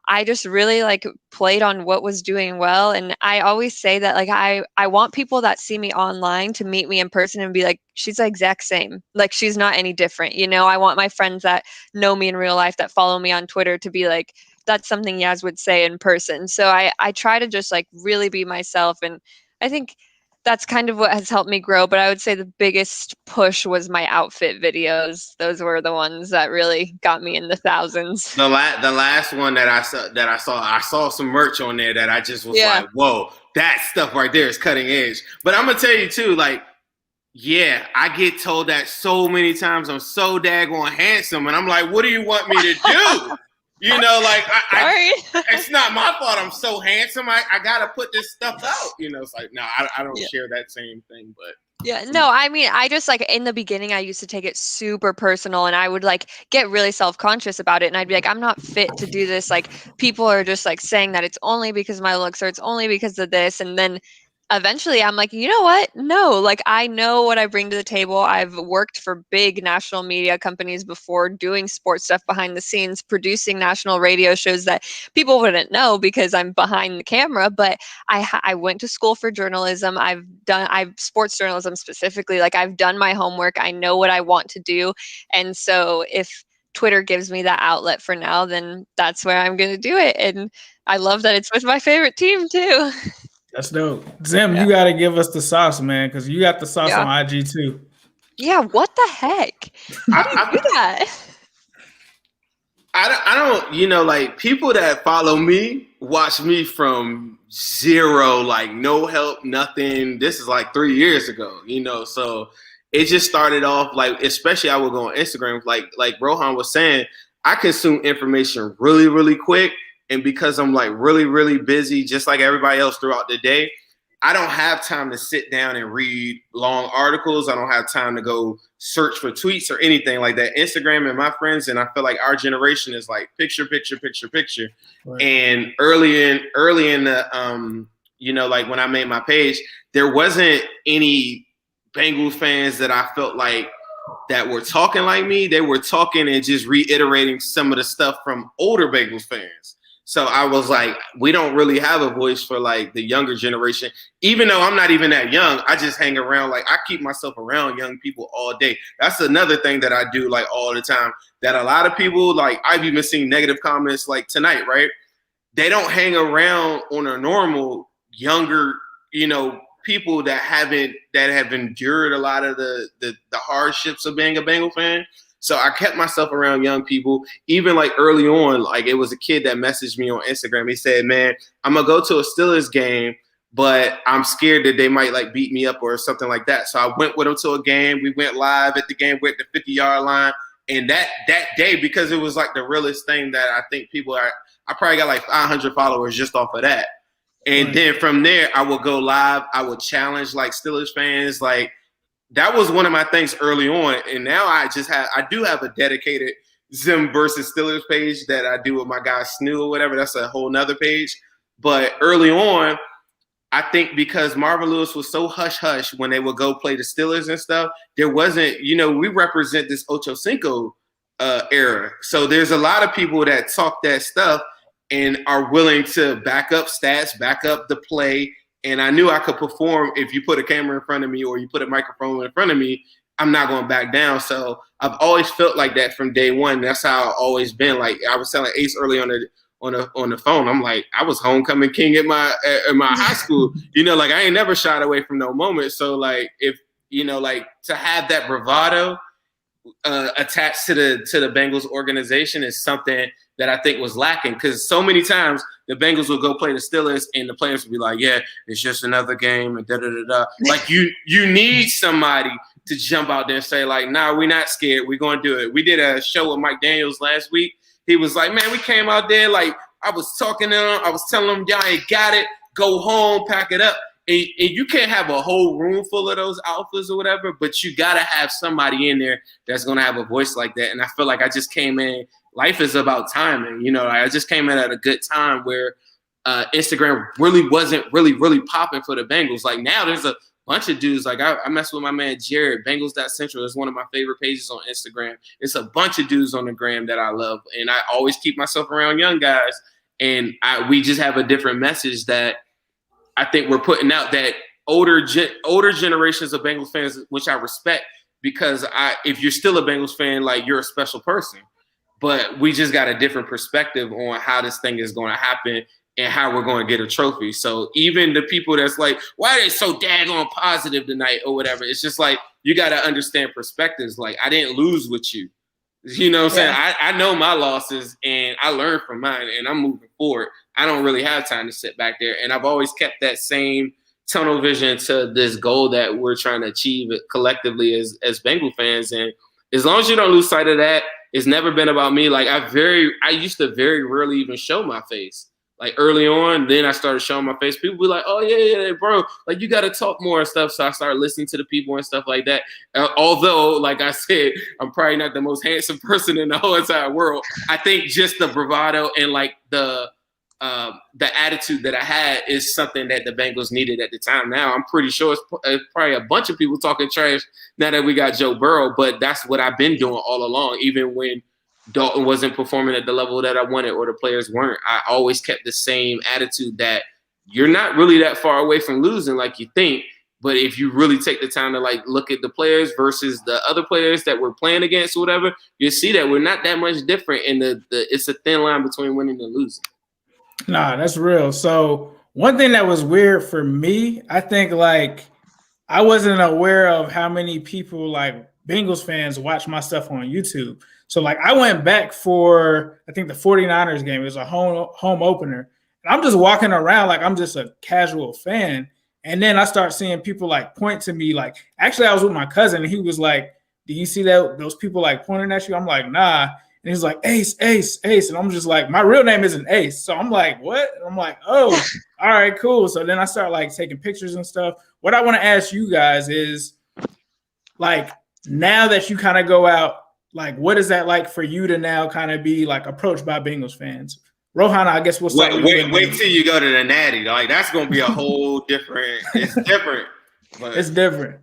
I just really like played on what was doing well. And I always say that like I want people that see me online to meet me in person and be like, she's the exact same. Like she's not any different. I want my friends that know me in real life, that follow me on Twitter, to be like, that's something Yas would say in person. So I try to just like really be myself. And I think that's kind of what has helped me grow. But I would say the biggest push was my outfit videos. Those were the ones that really got me in the thousands. The last one that I saw some merch on there that I just was like, whoa, that stuff right there is cutting edge. But I'm gonna tell you too, like, I get told that so many times. I'm so daggone handsome, and I'm like, what do you want me to do? Like it's not my fault. I'm so handsome. I gotta put this stuff out. It's like, no, I don't share that same thing. But yeah, no, I mean, I just like in the beginning, I used to take it super personal, and I would like get really self-conscious about it. And I'd be like, I'm not fit to do this. Like people are just like saying that it's only because of my looks, or it's only because of this. And then eventually I'm like, you know what? No, like I know what I bring to the table. I've worked for big national media companies before, doing sports stuff behind the scenes, producing national radio shows that people wouldn't know because I'm behind the camera. But I went to school for journalism. I've sports journalism specifically. Like I've done my homework. I know what I want to do. And so if Twitter gives me that outlet for now, then that's where I'm going to do it. And I love that it's with my favorite team too. That's dope. Zim, you got to give us the sauce, man, because you got the sauce on IG too. Yeah, what the heck? How do you do that? I don't, like people that follow me watch me from zero, like no help, nothing. This is like 3 years ago, so it just started off like, especially I would go on Instagram, like Rohan was saying, I consume information really, really quick. And because I'm like really, really busy, just like everybody else throughout the day, I don't have time to sit down and read long articles. I don't have time to go search for tweets or anything like that. Instagram and my friends, and I feel like our generation is like picture. Right. And early in the like when I made my page, there wasn't any Bengals fans that I felt like that were talking like me. They were talking and just reiterating some of the stuff from older Bengals fans. So I was like, we don't really have a voice for like the younger generation, even though I'm not even that young. I just hang around. Like I keep myself around young people all day. That's another thing that I do like all the time, that a lot of people, like I've even seen negative comments like tonight, right? They don't hang around on a normal younger, people that have endured a lot of the hardships of being a Bengal fan. So I kept myself around young people, even like early on. Like it was a kid that messaged me on Instagram. He said, man, I'm going to go to a Steelers game, but I'm scared that they might like beat me up or something like that. So I went with him to a game. We went live at the game. We're at the 50-yard line. And that day, because it was like the realest thing that I think people are, I probably got like 500 followers just off of that. And then from there, I would go live. I would challenge like Steelers fans. Like that was one of my things early on. And now I do have a dedicated Zim versus Steelers page that I do with my guy Snoo or whatever. That's a whole nother page. But early on, I think because Marvin Lewis was so hush-hush when they would go play the Steelers and stuff, there wasn't, we represent this Ocho Cinco era. So there's a lot of people that talk that stuff and are willing to back up stats, back up the play. And I knew I could perform if you put a camera in front of me or you put a microphone in front of me. I'm not going to back down. So I've always felt like that from day one. That's how I've always been. Like I was telling Ace early on the phone. I'm like, I was homecoming king at my high school. Like I ain't never shied away from no moment. So like if like to have that bravado attached to the Bengals organization is something that I think was lacking, because so many times the Bengals will go play the Steelers and the players will be like, yeah, it's just another game and da-da-da-da. Like you need somebody to jump out there and say like, nah, we're not scared. We're going to do it. We did a show with Mike Daniels last week. He was like, man, we came out there. Like I was talking to him. I was telling him, y'all ain't got it. Go home, pack it up. And you can't have a whole room full of those alphas or whatever, but you got to have somebody in there that's going to have a voice like that. And I feel like I just came in. Life is about timing. I just came in at a good time where Instagram really wasn't really popping for the Bengals. Like now there's a bunch of dudes. Like I mess with my man Jared, Bengals.Central is one of my favorite pages on Instagram. It's a bunch of dudes on the gram that I love. And I always keep myself around young guys. And we just have a different message that I think we're putting out, that older generations of Bengals fans, which I respect, because if you're still a Bengals fan, like you're a special person. But we just got a different perspective on how this thing is going to happen and how we're going to get a trophy. So even the people that's like, why are they so daggone positive tonight or whatever? It's just like, you got to understand perspectives. Like, I didn't lose with you. You know what I'm saying? I know my losses and I learned from mine and I'm moving forward. I don't really have time to sit back there. And I've always kept that same tunnel vision to this goal that we're trying to achieve collectively as Bengal fans. And as long as you don't lose sight of that, it's never been about me. Like I used to very rarely even show my face. Like early on, then I started showing my face. People be like, oh yeah, bro, like you got to talk more and stuff. So I started listening to the people and stuff like that. Although, like I said, I'm probably not the most handsome person in the whole entire world. I think just the bravado and like the attitude that I had is something that the Bengals needed at the time. Now I'm pretty sure it's probably a bunch of people talking trash now that we got Joe Burrow, but that's what I've been doing all along. Even when Dalton wasn't performing at the level that I wanted or the players weren't, I always kept the same attitude that you're not really that far away from losing like you think. But if you really take the time to like look at the players versus the other players that we're playing against or whatever, you'll see that we're not that much different. And it's a thin line between winning and losing. Nah, that's real. So one thing that was weird for me, I think like I wasn't aware of how many people like Bengals fans watch my stuff on YouTube. So like I went back for, I think the 49ers game. It was a home opener. And I'm just walking around like I'm just a casual fan. And then I start seeing people like point to me. Like actually I was with my cousin and he was like, do you see that those people like pointing at you? I'm like, nah. And he's like, Ace, Ace, Ace. And I'm just like, my real name isn't Ace. So I'm like, what? And I'm like, oh, all right, cool. So then I start like taking pictures and stuff. What I want to ask you guys is, like, now that you kind of go out, like, what is that like for you to now kind of be like approached by Bengals fans? Rohan, I guess we'll start with you. Wait till you go to the Natty. Like, that's going to be a whole different. It's different. But. It's different.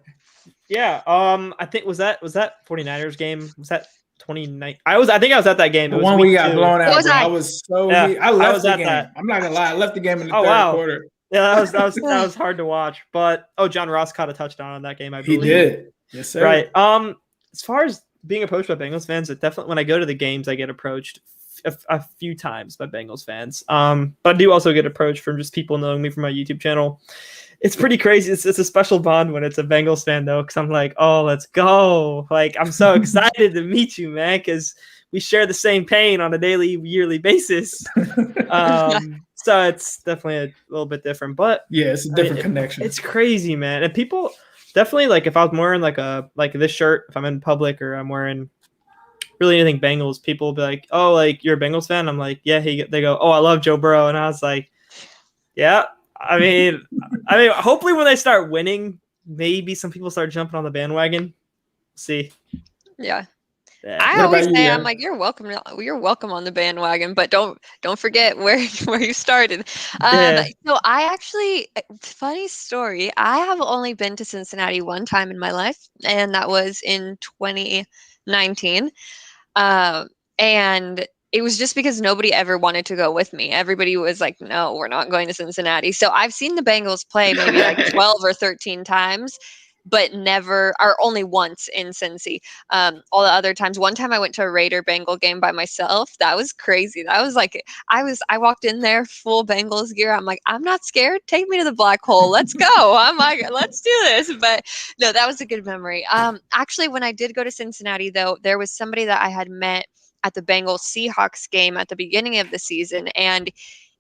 Yeah. I think was that 49ers game? Was that 2019? I think I was at that game. The one we got blown out. I was so. Yeah, I left the game. That. I'm not gonna lie. I left the game in the third quarter. Yeah, that was hard to watch. But John Ross caught a touchdown on that game. I believe he did. Yes, sir. Right. As far as being approached by Bengals fans, it definitely when I go to the games, I get approached a few times by Bengals fans. But I do also get approached from just people knowing me from my YouTube channel. It's pretty crazy. It's a special bond when it's a Bengals fan, though, because I'm like, oh, let's go. Like, I'm so excited to meet you, man, because we share the same pain on a daily, yearly basis. So it's definitely a little bit different. But yeah, it's a different connection. It's crazy, man. And people definitely, like, if I was wearing like this shirt, if I'm in public or I'm wearing really anything Bengals, people will be like, oh, like, you're a Bengals fan? I'm like, yeah. They go, oh, I love Joe Burrow. And I was like, yeah. I mean, hopefully when they start winning, maybe some people start jumping on the bandwagon. See. Yeah. I always say, I'm like, you're welcome on the bandwagon, but don't forget where you started. So I actually, funny story, I have only been to Cincinnati one time in my life, and that was in 2019. And it was just because nobody ever wanted to go with me. Everybody was like, no, we're not going to Cincinnati. So I've seen the Bengals play maybe like 12 or 13 times, but never, or only once in Cincy. All the other times, one time I went to a Raider Bengal game by myself. That was crazy. That was like, I walked in there full Bengals gear. I'm like, I'm not scared. Take me to the black hole. Let's go. I'm like, let's do this. But no, that was a good memory. Actually, when I did go to Cincinnati, though, there was somebody that I had met at the Bengals Seahawks game at the beginning of the season, and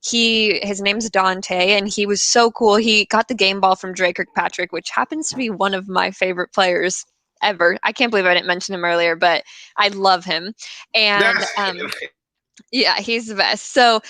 his name's Dante, and he was so cool. He got the game ball from Dre Kirkpatrick, which happens to be one of my favorite players ever. I can't believe I didn't mention him earlier, but I love him. And yeah, he's the best. So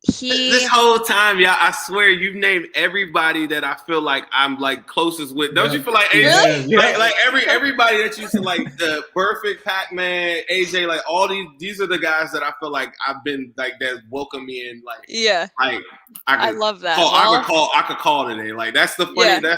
this whole time, yeah, I swear you've named everybody that I feel like I'm like closest with. Don't you feel like AJ? Really? Like everybody that you said, like the perfect Pac-Man, AJ, like all these are the guys that I feel like I've been like that welcome me in. Like, yeah, like I love that. I could call today. Like that's the funny. Yeah.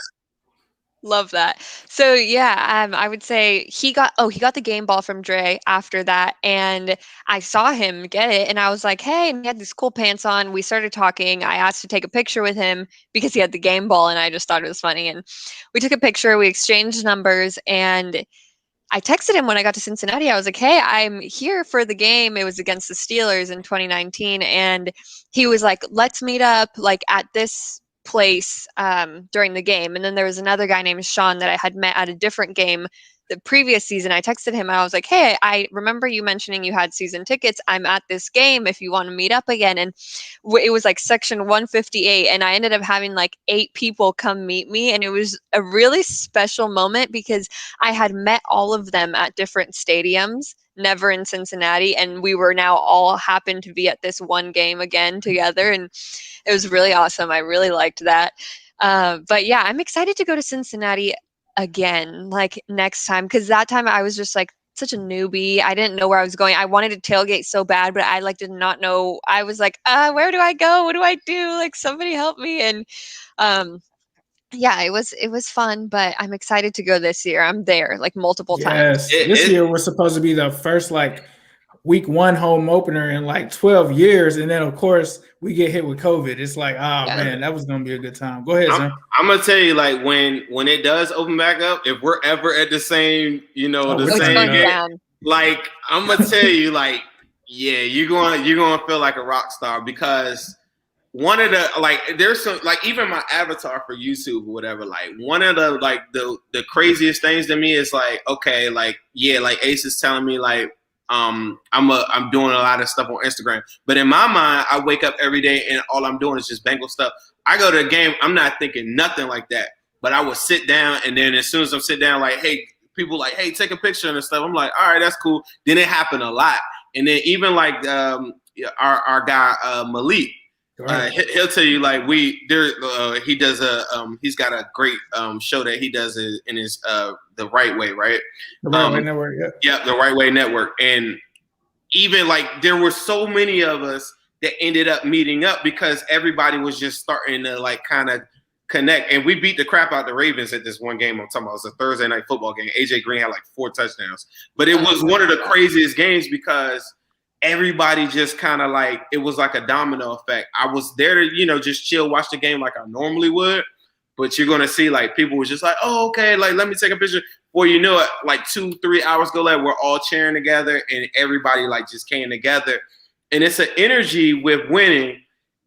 Love that. So yeah, I would say he got the game ball from Dre after that, and I saw him get it, and I was like, hey, and he had these cool pants on. We started talking. I asked to take a picture with him because he had the game ball, and I just thought it was funny. And we took a picture. We exchanged numbers, and I texted him when I got to Cincinnati. I was like, hey, I'm here for the game. It was against the Steelers in 2019, and he was like, let's meet up like at this place during the game. And then there was another guy named Sean that I had met at a different game the previous season. I texted him and I was like, hey, I remember you mentioning you had season tickets. I'm at this game if you want to meet up again. And it was like section 158, and I ended up having like 8 people come meet me, and it was a really special moment because I had met all of them at different stadiums, never in Cincinnati, and we were now all happened to be at this one game again together, and it was really awesome. I really liked that. But yeah, I'm excited to go to Cincinnati again, like next time, because that time I was just like such a newbie. I didn't know where I was going. I wanted to tailgate so bad, but I like did not know. I was like, where do I go? What do I do? Like, somebody help me. And yeah, it was fun, but I'm excited to go this year. I'm there like multiple times. This year was supposed to be the first like week 1 home opener in like 12 years. And then of course we get hit with COVID. It's like, man, that was going to be a good time. Go ahead, son. I'm going to tell you, like when it does open back up, if we're ever at the same, the same game, like I'm going to tell you, like, yeah, you're going to feel like a rock star, because one of the, like, there's some, like, even my avatar for YouTube or whatever, like one of the, like the craziest things to me is like, okay, like, yeah, like Ace is telling me like, I'm doing a lot of stuff on Instagram, but in my mind, I wake up every day and all I'm doing is just Bengal stuff. I go to a game, I'm not thinking nothing like that, but I would sit down, and then as soon as I'm sit down, like, hey, people like, hey, take a picture and stuff. I'm like, all right, that's cool. Then it happened a lot, And then even like our guy Malik, he'll tell you like he does he's got a great show that he does in his the Right Way, right? The Right Way Network, yeah, the Right Way Network. And even like there were so many of us that ended up meeting up because everybody was just starting to like kind of connect. And we beat the crap out the Ravens at this one game I'm talking about. It was a Thursday night football game. AJ Green had like 4 touchdowns. But it was one of the craziest games because everybody just kind of like, it was like a domino effect. I was there to, you know, just chill, watch the game like I normally would. But you're going to see like people was just like, oh, okay, like let me take a picture. Before you know it, like 2-3 hours go like we're all cheering together and everybody like just came together. And it's an energy with winning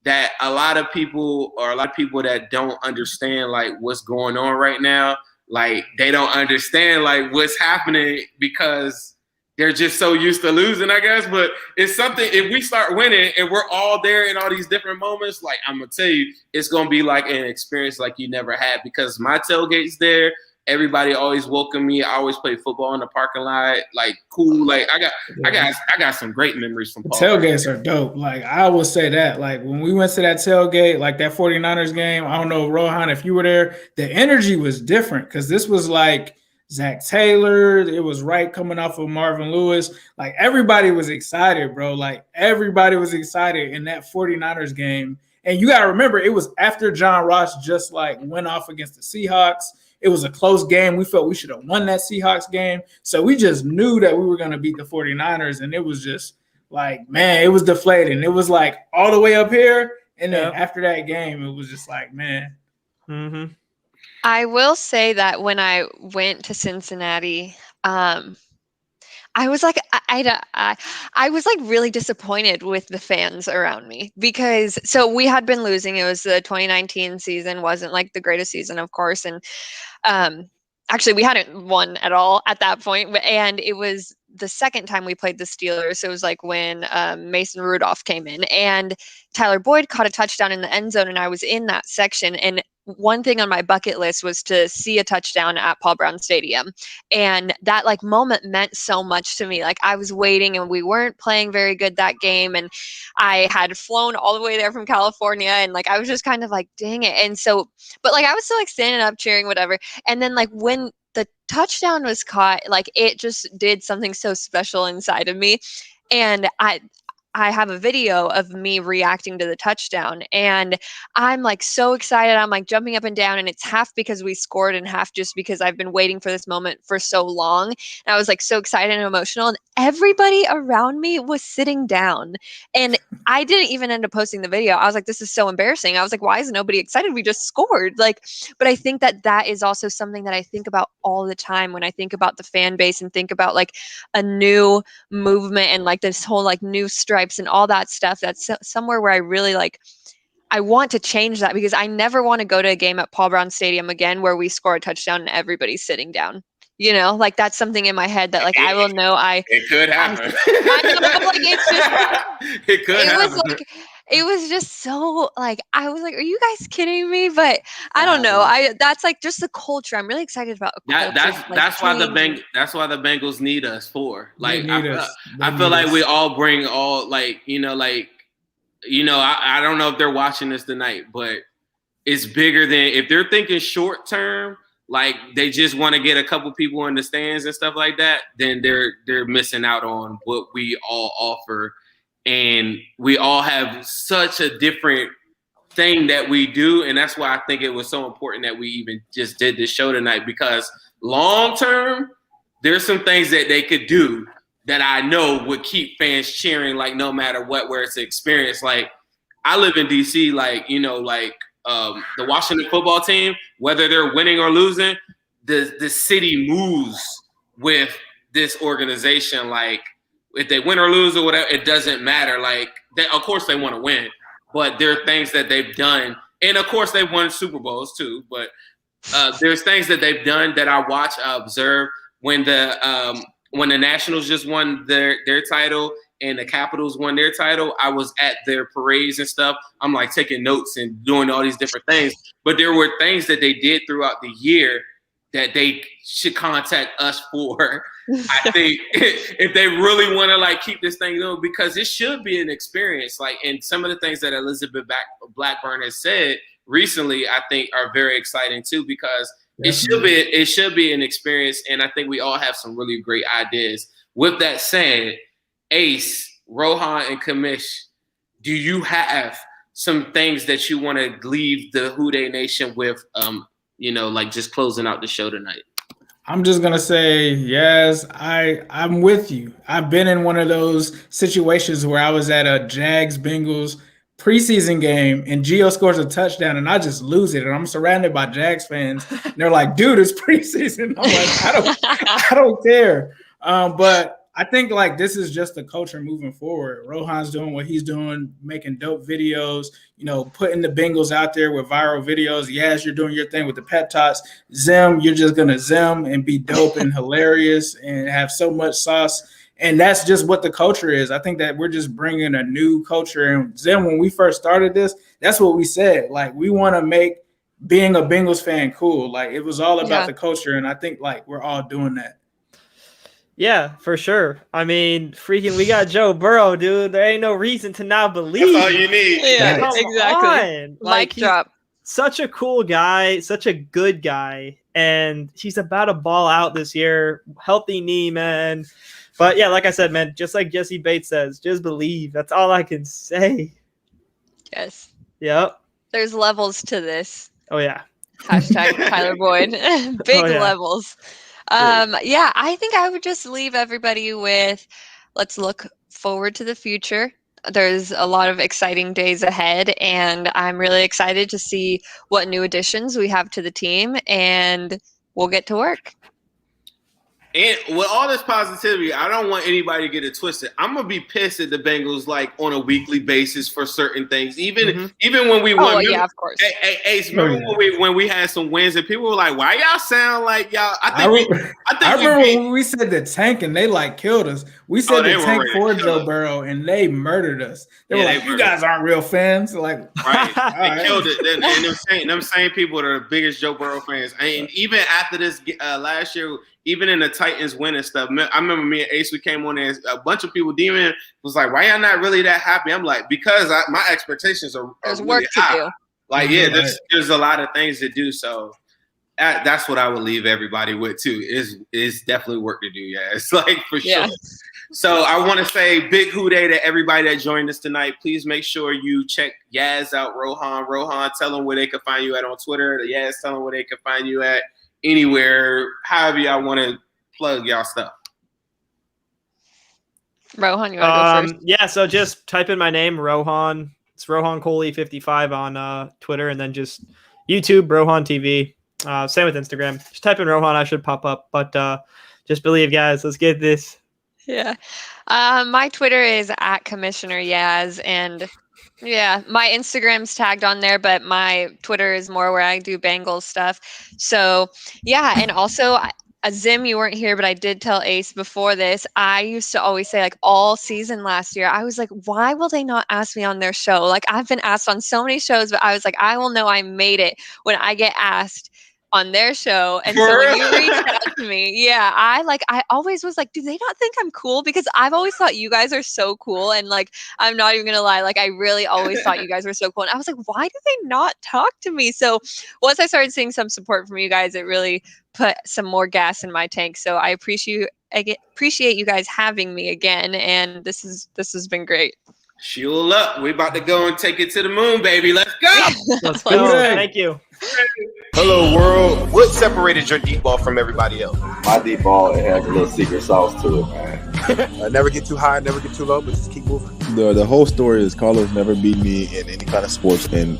that a lot of people that don't understand like what's going on right now, like they don't understand like what's happening because they're just so used to losing, I guess. But it's something, if we start winning and we're all there in all these different moments, like I'm gonna tell you, it's gonna be like an experience like you never had because my tailgate's there. Everybody always welcome me. I always play football in the parking lot. Like cool. Like I got some great memories from Paul. Tailgates are dope. Like I will say that. Like when we went to that tailgate, like that 49ers game, I don't know, Rohan, if you were there, the energy was different because this was like Zach Taylor. It was right coming off of Marvin Lewis. Like everybody was excited, bro. Like everybody was excited in that 49ers game. And you got to remember, it was after John Ross just like went off against the Seahawks. It was a close game. We felt we should have won that Seahawks game. So we just knew that we were going to beat the 49ers. And it was just like, man, it was deflating. It was like all the way up here. And then after that game, it was just like, man. Mm-hmm. I will say that when I went to Cincinnati, I was like, I was like really disappointed with the fans around me because so we had been losing. It was the 2019 season, wasn't like the greatest season, of course. And actually we hadn't won at all at that point. And it was the second time we played the Steelers. So it was like when Mason Rudolph came in and Tyler Boyd caught a touchdown in the end zone. And I was in that section. And one thing on my bucket list was to see a touchdown at Paul Brown Stadium. And that like moment meant so much to me. Like I was waiting and we weren't playing very good that game. And I had flown all the way there from California. And like, I was just kind of like, dang it. And so, but like, I was still like standing up cheering, whatever. And then like when the touchdown was caught, like it just did something so special inside of me. And I have a video of me reacting to the touchdown and I'm like so excited. I'm like jumping up and down and it's half because we scored and half just because I've been waiting for this moment for so long. And I was like so excited and emotional and everybody around me was sitting down and I didn't even end up posting the video. I was like, this is so embarrassing. I was like, why is nobody excited? We just scored. Like, but I think that is also something that I think about all the time when I think about the fan base and think about like a new movement and like this whole like new stripe and all that stuff. That's somewhere where I really like, I want to change that because I never want to go to a game at Paul Brown Stadium again where we score a touchdown and everybody's sitting down. You know, like that's something in my head that like I will know it could happen. I know, like it's just it could happen. Was like it was just so like I was like, are you guys kidding me? But I don't know. That's like just the culture. I'm really excited about that's why the Bengals need us for. Like I feel like we all bring all like, I don't know if they're watching this tonight, but it's bigger than if they're thinking short term, like they just want to get a couple people in the stands and stuff like that, then they're missing out on what we all offer. And we all have such a different thing that we do. And that's why I think it was so important that we even just did this show tonight, because long term, there's some things that they could do that I know would keep fans cheering, like no matter what, where it's an experience. Like I live in DC, the Washington football team, whether they're winning or losing, the city moves with this organization. Like if they win or lose or whatever, it doesn't matter. Like of course they want to win, but there are things that they've done. And of course they've won Super Bowls too, but there's things that they've done that I watch, I observe. When the Nationals just won their title and the Capitals won their title, I was at their parades and stuff. I'm like taking notes and doing all these different things. But there were things that they did throughout the year that they should contact us for. I think if they really want to like keep this thing going, because it should be an experience. Like, and some of the things that Elizabeth Blackburn has said recently, I think are very exciting too, because it should be an experience. And I think we all have some really great ideas. With that said, Ace, Rohan, and Commish, do you have some things that you want to leave the Who Dey Nation with, like just closing out the show tonight? I'm just gonna say, yes, I'm with you. I've been in one of those situations where I was at a Jags Bengals preseason game and Gio scores a touchdown and I just lose it, and I'm surrounded by Jags fans and they're like, "Dude, it's preseason." I'm like, I don't care. But I think like this is just the culture moving forward. Rohan's doing what he's doing, making dope videos, putting the Bengals out there with viral videos. Yes, you're doing your thing with the pep talks. Zim, you're just going to zim and be dope and hilarious and have so much sauce. And that's just what the culture is. I think that we're just bringing a new culture. And Zim, when we first started this, that's what we said. Like, we want to make being a Bengals fan cool. Like, it was all about the culture. And I think like we're all doing that. Yeah, for sure. I mean, freaking, we got Joe Burrow, dude. There ain't no reason to not believe. That's all you need. Yeah, Come exactly. on. Like, Mic drop. Such a cool guy, such a good guy, and he's about to ball out this year. Healthy knee, man. But yeah, like I said, man, just like Jesse Bates says, just believe. That's all I can say. Yes. Yep. There's levels to this. Oh yeah. Hashtag Tyler Boyd. Big levels. Yeah, I think I would just leave everybody with, let's look forward to the future. There's a lot of exciting days ahead, and I'm really excited to see what new additions we have to the team, and we'll get to work. And with all this positivity, I don't want anybody to get it twisted. I'm gonna be pissed at the Bengals like on a weekly basis for certain things. Even when we won. Oh yeah, of course. Hey, remember when we had some wins and people were like, "Why y'all sound like y'all?" I remember when we said the tank and they like killed us. We said the tank for Joe Burrow and they murdered us. They were like, "You guys aren't real fans." Like, right? They killed it. And them same people that are the biggest Joe Burrow fans. And even after this last year. Even in the Titans win and stuff, I remember me and Ace, we came on there, a bunch of people, Demon was like, "Why y'all not really that happy?" I'm like, because my expectations are there's really work to high. do. Like, yeah, there's a lot of things to do. So that's what I would leave everybody with too. Is definitely work to do. Yeah, it's like for sure. So I want to say big Who Dey to everybody that joined us tonight. Please make sure you check Yas out, Rohan, tell them where they can find you at on Twitter. Yas, tell them where they can find you at. Anywhere, however y'all want to plug y'all stuff. Rohan, you want to go first? Yeah, so just type in my name, Rohan. It's Rohan Coley 55 on Twitter, and then just YouTube, RohanTV. Same with Instagram. Just type in Rohan, I should pop up. But just believe, guys. Let's get this. Yeah. My Twitter is at Commissioner Yas, and yeah, my Instagram's tagged on there, but my Twitter is more where I do Bengals stuff. So yeah, and also Zim, you weren't here, but I did tell Ace before this. I used to always say, like, all season last year, I was like, why will they not ask me on their show? Like, I've been asked on so many shows, but I was like, I will know I made it when I get asked on their show. And so when you reached out to me, I always was like, do they not think I'm cool? Because I've always thought you guys are so cool. And like, I'm not even gonna lie, like, I really always thought you guys were so cool. And I was like, why do they not talk to me? So once I started seeing some support from you guys, it really put some more gas in my tank. So I appreciate you guys having me again. And this has been great. Fuel up. We about to go and take it to the moon, baby. Let's go. Let's go. Thank you. Hello, world. What separated your deep ball from everybody else? My deep ball, it has a little secret sauce to it, man. Never get too high, never get too low, but just keep moving. The whole story is Carlos never beat me in any kind of sports in